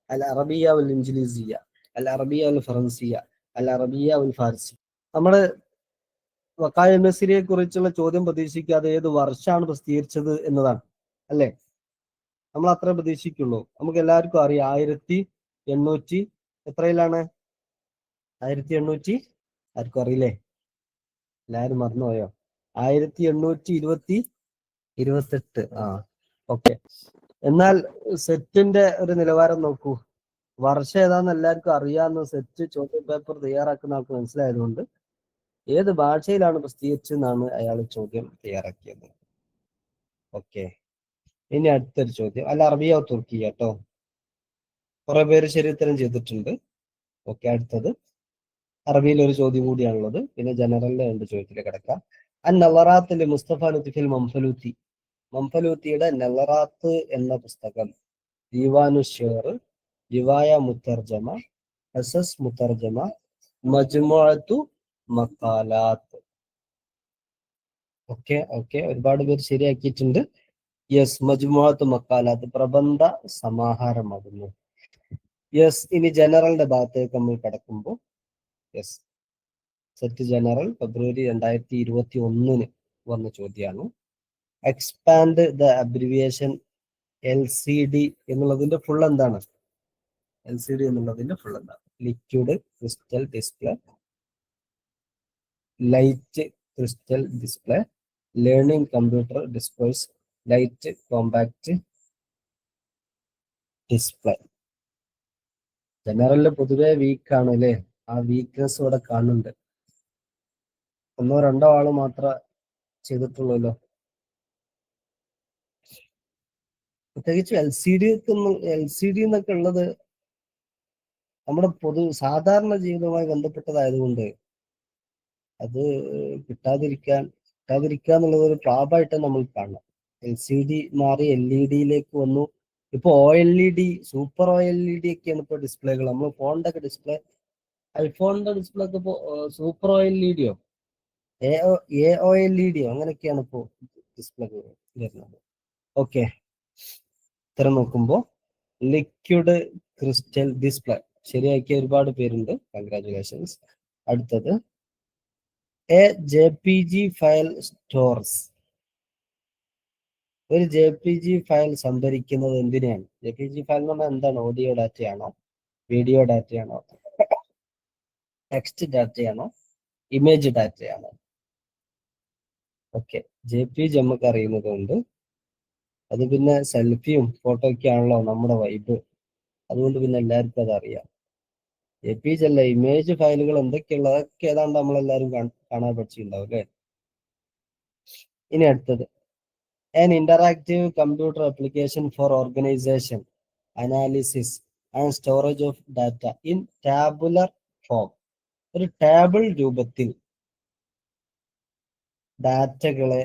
അൽ അറബിയ വൽ ഇൻജിലീസിയ, അൽ അറബിയ വൽ ഫറൻസിയ, അൽ അറബിയ വൽ ഫാർസി. നമ്മള് വഖായഉൽ മിസ്രിയെ കുറിച്ചുള്ള ചോദ്യം പ്രതീക്ഷിക്കാതെ ഏത് വർഷമാണ് പ്രസിദ്ധീകരിച്ചത് എന്നതാണ് അല്ലേ? നമ്മൾ അത്ര പ്രതീക്ഷിക്കുള്ളൂ. നമുക്ക് എല്ലാവർക്കും അറിയാം 1800 എത്രയിലാണ്? 1800 ആർക്കും അറിയില്ലേ? എല്ലാവരും മറന്നുപോയോ? 1828. ഓക്കെ. എന്നാൽ സെറ്റിന്റെ ഒരു നിലവാരം നോക്കൂ. വർഷം ഏതാന്ന് എല്ലാവർക്കും അറിയാവുന്ന സെറ്റ് ചോദ്യ പേപ്പർ തയ്യാറാക്കുന്ന ആൾക്ക് മനസ്സിലായതുകൊണ്ട് ഏത് ഭാഷയിലാണ് പ്രസിദ്ധീകരിച്ചതെന്നാണ് അയാൾ ചോദ്യം തയ്യാറാക്കിയത്. ഓക്കെ, ഇനി അടുത്തൊരു ചോദ്യം. അല്ല അറബിയ തുർക്കിയ കേട്ടോ. കുറെ പേര് ശരി ഉത്തരം ചെയ്തിട്ടുണ്ട്. ഓക്കെ, അടുത്തത് അറബിയിൽ ഒരു ചോദ്യം കൂടിയാണുള്ളത്. പിന്നെ ജനറലിന്റെ 2 ചോദ്യത്തിലേക്ക് കിടക്കാം. നവറാത്തിലെ മുസ്തഫ ലത്തീഫിൽ മംഫലൂത്തിയുടെ നവറാത്ത് എന്ന പുസ്തകം ദീവാനു ഷേർ, റിവായ മുത്തർജമ, ഹസസ് മുത്തർജമ, മജ്മുഅത്തു മഖാലാത്ത്. ഓക്കെ, ഒരുപാട് പേര് ശരിയാക്കിയിട്ടുണ്ട്. യെസ്, മജ്മുഅത്തു മഖാലാത്ത് പ്രബന്ധ സമാഹാരമാകുന്നു. യെസ്, ഇനി ജനറലിന്റെ ഭാഗത്തേക്ക് നമ്മൾ കിടക്കുമ്പോൾ യെസ്, സെറ്റ് ജനറൽ ഫെബ്രുവരി 2021 വന്ന ചോദ്യമാണ്. എക്സ്പാൻഡ് ദ അബ്രിവിയേഷൻ LCD എന്നുള്ളതിന്റെ ഫുൾ എന്താണ്? LCD എന്നുള്ളതിന്റെ ഫുൾ എന്താണ്? Liquid crystal display, light crystal display, learning computer displays, light compact display. ജനറലില് പൊതുവെ വീക്കാണ് അല്ലേ? ആ വീക്ക്നെസ് ഇവിടെ കാണുന്നുണ്ട്. 1-2 ആള് മാത്രമേ ചെയ്തിട്ടുള്ളൂല്ലോ. പ്രത്യേകിച്ച് LCD എന്നൊക്കെ ഉള്ളത് നമ്മുടെ സാധാരണ ജീവിതവുമായി ബന്ധപ്പെട്ടതായതുകൊണ്ട് അത് കിട്ടാതിരിക്കുക എന്നുള്ളത് ഒരു പ്രാപായിട്ട് നമ്മൾ കാണണം. LCD മാറി LED വന്നു. ഇപ്പൊ OLED, സൂപ്പർ OLED ഒക്കെയാണ് ഇപ്പൊ ഡിസ്പ്ലേകൾ. നമ്മൾ ഫോണിന്റെ ഒക്കെ ഡിസ്പ്ലേ, ഐഫോണിന്റെ ഡിസ്പ്ലേ ഒക്കെ ഇപ്പൊ സൂപ്പർ OLEDയോ AOLEDയോ അങ്ങനെയൊക്കെയാണ് ഇപ്പോ ഡിസ്പ്ലേ വരുന്നത്. ഓക്കെ, ഇത്തരം നോക്കുമ്പോൾ ലിക്വിഡ് ക്രിസ്റ്റൽ ഡിസ്പ്ലേ ശരിയാക്കിയ ഒരുപാട് പേരുണ്ട്, കൺഗ്രാറ്റുലേഷൻസ്. അടുത്തത് JPG ഫയൽ സ്റ്റോർസ്. ഒരു JPG ഫയൽ സംഭരിക്കുന്നത് എന്തിനാണ്? JPG ഫയൽ എന്ന് പറഞ്ഞാൽ എന്താണ്? ഓഡിയോ ഡാറ്റയാണോ, വീഡിയോ ഡാറ്റയാണോ, ടെക്സ്റ്റ് ഡാറ്റയാണോ, ഇമേജ് ഡാറ്റയാണോ? ഓക്കെ, JPG നമുക്ക് അറിയുന്നത് കൊണ്ട് അത് പിന്നെ സെൽഫിയും ഫോട്ടോ ഒക്കെ ആണല്ലോ നമ്മുടെ വൈബ്, അതുകൊണ്ട് പിന്നെ എല്ലാവർക്കും അത് അറിയാം. JPG അല്ല, ഇമേജ് ഫയലുകൾ എന്തൊക്കെയുള്ളത് അതൊക്കെ ഏതാണ്ട് നമ്മളെല്ലാവരും കാണാൻ പഠിച്ചിട്ടുണ്ടാവും അല്ലേ? ഇനി അടുത്തത് an interactive computer application for organization, analysis and storage of data in tabular form. ഒരു ടേബിൾ രൂപത്തിൽ ഡാറ്റകളെ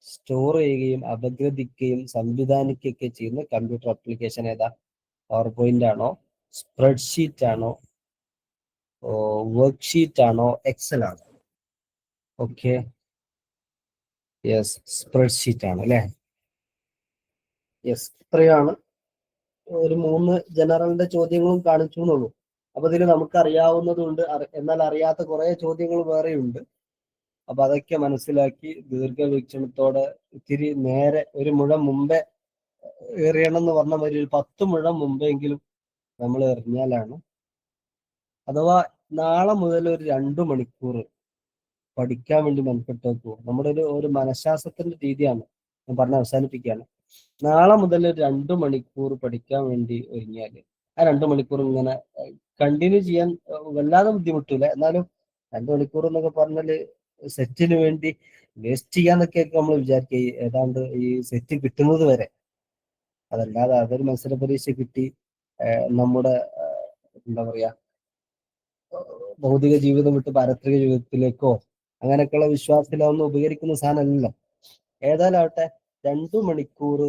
സ്റ്റോർ ചെയ്യുകയും അപഗ്രഥിക്കുകയും സംവിധാനിക്കുകയൊക്കെ ചെയ്യുന്ന കമ്പ്യൂട്ടർ ആപ്ലിക്കേഷൻ ഏതാ? പവർ പോയിന്റ് ആണോ, സ്പ്രെഡ്ഷീറ്റ് ആണോ, വർക്ക് ഷീറ്റ് ആണോ, എക്സൽ ആണോ? ഓക്കെ, യെസ്, സ്പ്രെഡ്ഷീറ്റ് ആണ് അല്ലേ? യെസ്, ഇത്രയാണ്. ഒരു 3 ജനറലിന്റെ ചോദ്യങ്ങളും കാണിച്ചു എന്നുള്ളൂ. അപ്പൊ ഇതിൽ നമുക്ക് അറിയാവുന്നതുണ്ട്, എന്നാൽ അറിയാത്ത കുറെ ചോദ്യങ്ങൾ വേറെയുണ്ട്. അപ്പൊ അതൊക്കെ മനസ്സിലാക്കി ദീർഘവീക്ഷണത്തോടെ ഇത്തിരി നേരെ ഒരു മുഴം മുമ്പേ എറിയണം എന്ന് പറഞ്ഞ ഒരു 10 മുഴം മുമ്പെങ്കിലും നമ്മൾ എറിഞ്ഞാലാണ്, അഥവാ നാളെ മുതൽ ഒരു 2 മണിക്കൂർ പഠിക്കാൻ വേണ്ടി മെനക്കെട്ട് വെക്കുക. നമ്മുടെ ഒരു മനഃശാസ്ത്രത്തിന്റെ രീതിയാണ്, ഞാൻ പറഞ്ഞ് അവസാനിപ്പിക്കുകയാണ്. നാളെ മുതൽ 2 മണിക്കൂർ പഠിക്കാൻ വേണ്ടി ഒരുങ്ങിയാല് ആ 2 മണിക്കൂർ ഇങ്ങനെ കണ്ടിന്യൂ ചെയ്യാൻ വല്ലാതെ ബുദ്ധിമുട്ടില്ല. എന്നാലും 2 മണിക്കൂർ എന്നൊക്കെ പറഞ്ഞാല് സെറ്റിന് വേണ്ടി വേസ്റ്റ് ചെയ്യാന്നൊക്കെ നമ്മൾ വിചാരിക്കുക, ഏതാണ്ട് ഈ സെറ്റ് കിട്ടുന്നത് വരെ. അതല്ലാതെ അതൊരു മത്സര പരീക്ഷ കിട്ടി നമ്മുടെ എന്താ പറയാ ഭൗതിക ജീവിതം വിട്ട് പാരത്രിക ജീവിതത്തിലേക്കോ അങ്ങനെയൊക്കെയുള്ള വിശ്വാസത്തിലൊന്നും ഉപകരിക്കുന്ന സാധനമല്ലല്ലോ. ഏതായാലാവട്ടെ 2 മണിക്കൂർ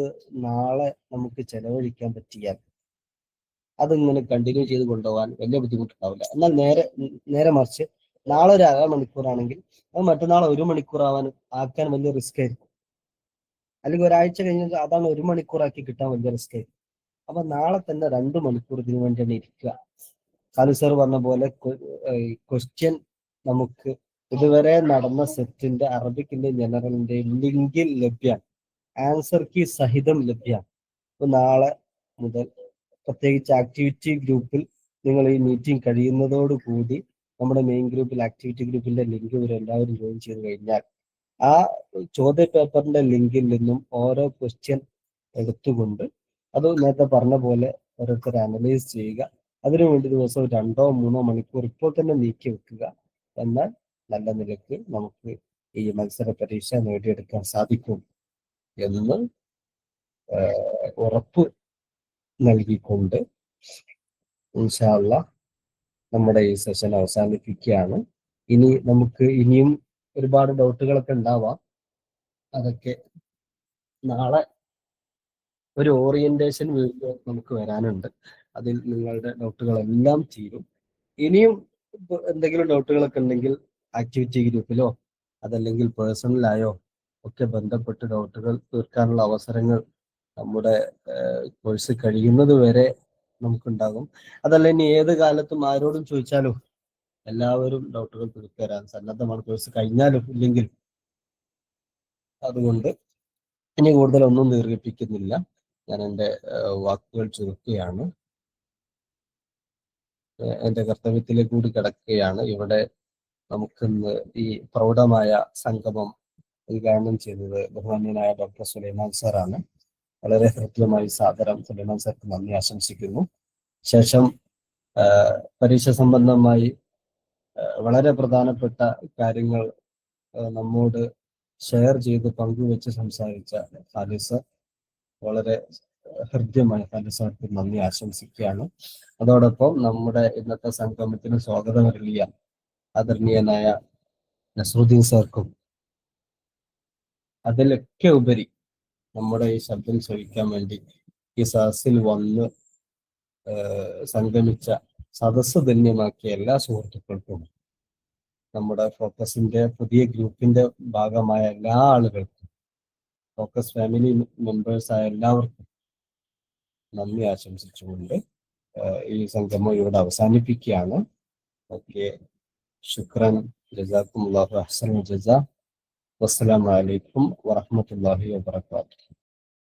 നാളെ നമുക്ക് ചെലവഴിക്കാൻ പറ്റിയാൽ അതിങ്ങനെ കണ്ടിന്യൂ ചെയ്ത് കൊണ്ടുപോകാൻ വലിയ ബുദ്ധിമുട്ടുണ്ടാവില്ല. എന്നാൽ നേരെ മറിച്ച് നാളെ ഒരു 1/2 മണിക്കൂറാണെങ്കിൽ അത് മറ്റന്നാൾ 1 മണിക്കൂർ ആക്കാൻ വലിയ റിസ്ക് ആയിരിക്കും. അല്ലെങ്കിൽ ഒരാഴ്ച കഴിഞ്ഞാൽ അതാണ് 1 മണിക്കൂറാക്കി കിട്ടാൻ വലിയ റിസ്ക് ആയിരിക്കും. അപ്പൊ നാളെ തന്നെ 2 മണിക്കൂർ ഇതിനു വേണ്ടി തന്നെ ഇരിക്കുക. കാലു സാർ പറഞ്ഞ പോലെ ക്വസ്റ്റ്യൻ നമുക്ക് ഇതുവരെ നടന്ന സെറ്റിന്റെ അറബിക്കിന്റെയും ജനറലിന്റെയും ലിങ്കിൽ ലഭ്യമാണ്, ആൻസർ കീ സഹിതം ലഭ്യമാണ്. അപ്പൊ നാളെ മുതൽ പ്രത്യേകിച്ച് ആക്ടിവിറ്റി ഗ്രൂപ്പിൽ നിങ്ങൾ ഈ മീറ്റിംഗ് കഴിയുന്നതോടുകൂടി നമ്മുടെ മെയിൻ ഗ്രൂപ്പിൽ ആക്ടിവിറ്റി ഗ്രൂപ്പിന്റെ ലിങ്ക് വരെ എല്ലാവരും ജോയിൻ ചെയ്ത് കഴിഞ്ഞാൽ ആ ചോദ്യ പേപ്പറിന്റെ ലിങ്കിൽ നിന്നും ഓരോ ക്വസ്റ്റ്യൻ എടുത്തുകൊണ്ട് അത് നേരത്തെ പറഞ്ഞ പോലെ ഓരോരുത്തർ അനലൈസ് ചെയ്യുക. അതിനുവേണ്ടി ദിവസം 2-3 മണിക്കൂർ ഇപ്പോൾ തന്നെ നീക്കി വെക്കുക. എന്നാൽ നല്ല നിലയ്ക്ക് നമുക്ക് ഈ മത്സര പരീക്ഷ നേടിയെടുക്കാൻ സാധിക്കും എന്ന് ഉറപ്പ് നൽകിക്കൊണ്ട് ഇൻഷാ അല്ലാഹ് നമ്മുടെ ഈ സെഷൻ അവസാനിപ്പിക്കുകയാണ്. ഇനി നമുക്ക് ഇനിയും ഒരുപാട് ഡൗട്ടുകളൊക്കെ ഉണ്ടാവാം. അതൊക്കെ നാളെ ഒരു ഓറിയന്റേഷൻ വീഡിയോ നമുക്ക് വരാനുണ്ട്. അതിൽ നിങ്ങളുടെ ഡൗട്ടുകളെല്ലാം തീരും. ഇനിയും എന്തെങ്കിലും ഡൗട്ടുകളൊക്കെ ഉണ്ടെങ്കിൽ ആക്ടിവിറ്റി ഗ്രൂപ്പിലോ അതല്ലെങ്കിൽ പേഴ്സണലായോ ഒക്കെ ബന്ധപ്പെട്ട് ഡൗട്ടുകൾ തീർക്കാനുള്ള അവസരങ്ങൾ നമ്മുടെ കോഴ്സ് കഴിയുന്നത് വരെ നമുക്കുണ്ടാകും. അതല്ല ഇനി ഏത് കാലത്തും ആരോടും ചോദിച്ചാലും എല്ലാവരും ഡൗട്ടുകൾ തീർത്തു തരാൻ സന്നദ്ധമാണ്, കോഴ്സ് കഴിഞ്ഞാലും ഇല്ലെങ്കിൽ. അതുകൊണ്ട് ഇനി കൂടുതലൊന്നും ദീർഘിപ്പിക്കുന്നില്ല, ഞാൻ എൻ്റെ വാക്കുകൾ ചുരുക്കുകയാണ്. എൻ്റെ കർത്തവ്യത്തിലേക്ക് കൂടി കിടക്കുകയാണ്. ഇവിടെ നമുക്കിന്ന് ഈ പ്രൗഢമായ സംഗമം ഉദ്ഘാടനം ചെയ്തത് ബഹുമാന്യനായ ഡോക്ടർ സുലൈമാൻ സാറാണ്. വളരെ ഹൃദ്യമായി സാദരം സുലൈമാൻ സാർക്ക് നന്ദി ആശംസിക്കുന്നു. ശേഷം പരീക്ഷ സംബന്ധമായി വളരെ പ്രധാനപ്പെട്ട കാര്യങ്ങൾ നമ്മോട് ഷെയർ ചെയ്ത് പങ്കുവെച്ച് സംസാരിച്ച ഖാലിസ് വളരെ ഹൃദ്യമായി ഖാലിസാർക്ക് നന്ദി ആശംസിക്കുകയാണ്. അതോടൊപ്പം നമ്മുടെ ഇന്നത്തെ സംഗമത്തിന് സ്വാഗതം അറിയിയ ആദരണീയനായ നസ്രുദ്ദീൻ സാർക്കും അതിലൊക്കെ ഉപരി നമ്മുടെ ഈ ശബ്ദം ശ്രവിക്കാൻ വേണ്ടി ഈ സദസ്സിൽ വന്ന് സംഗമിച്ച സദസ്സ് ധന്യമാക്കിയ എല്ലാ സുഹൃത്തുക്കൾക്കും നമ്മുടെ ഫോക്കസിന്റെ പുതിയ ഗ്രൂപ്പിന്റെ ഭാഗമായ എല്ലാ ആളുകൾക്കും ഫോക്കസ് ഫാമിലി മെമ്പേഴ്സായ എല്ലാവർക്കും നന്ദി ആശംസിച്ചുകൊണ്ട് ഈ സംഗമം ഇവിടെ അവസാനിപ്പിക്കുകയാണ്. ഓക്കെ, ശുക്രൻ, ജസാക്കുമുല്ലാഹു അഹ്സനുൽ ജസാ. വസ്സലാമു അലൈക്കും വറഹ്മത്തുള്ളാഹി വബറകാതുഹു.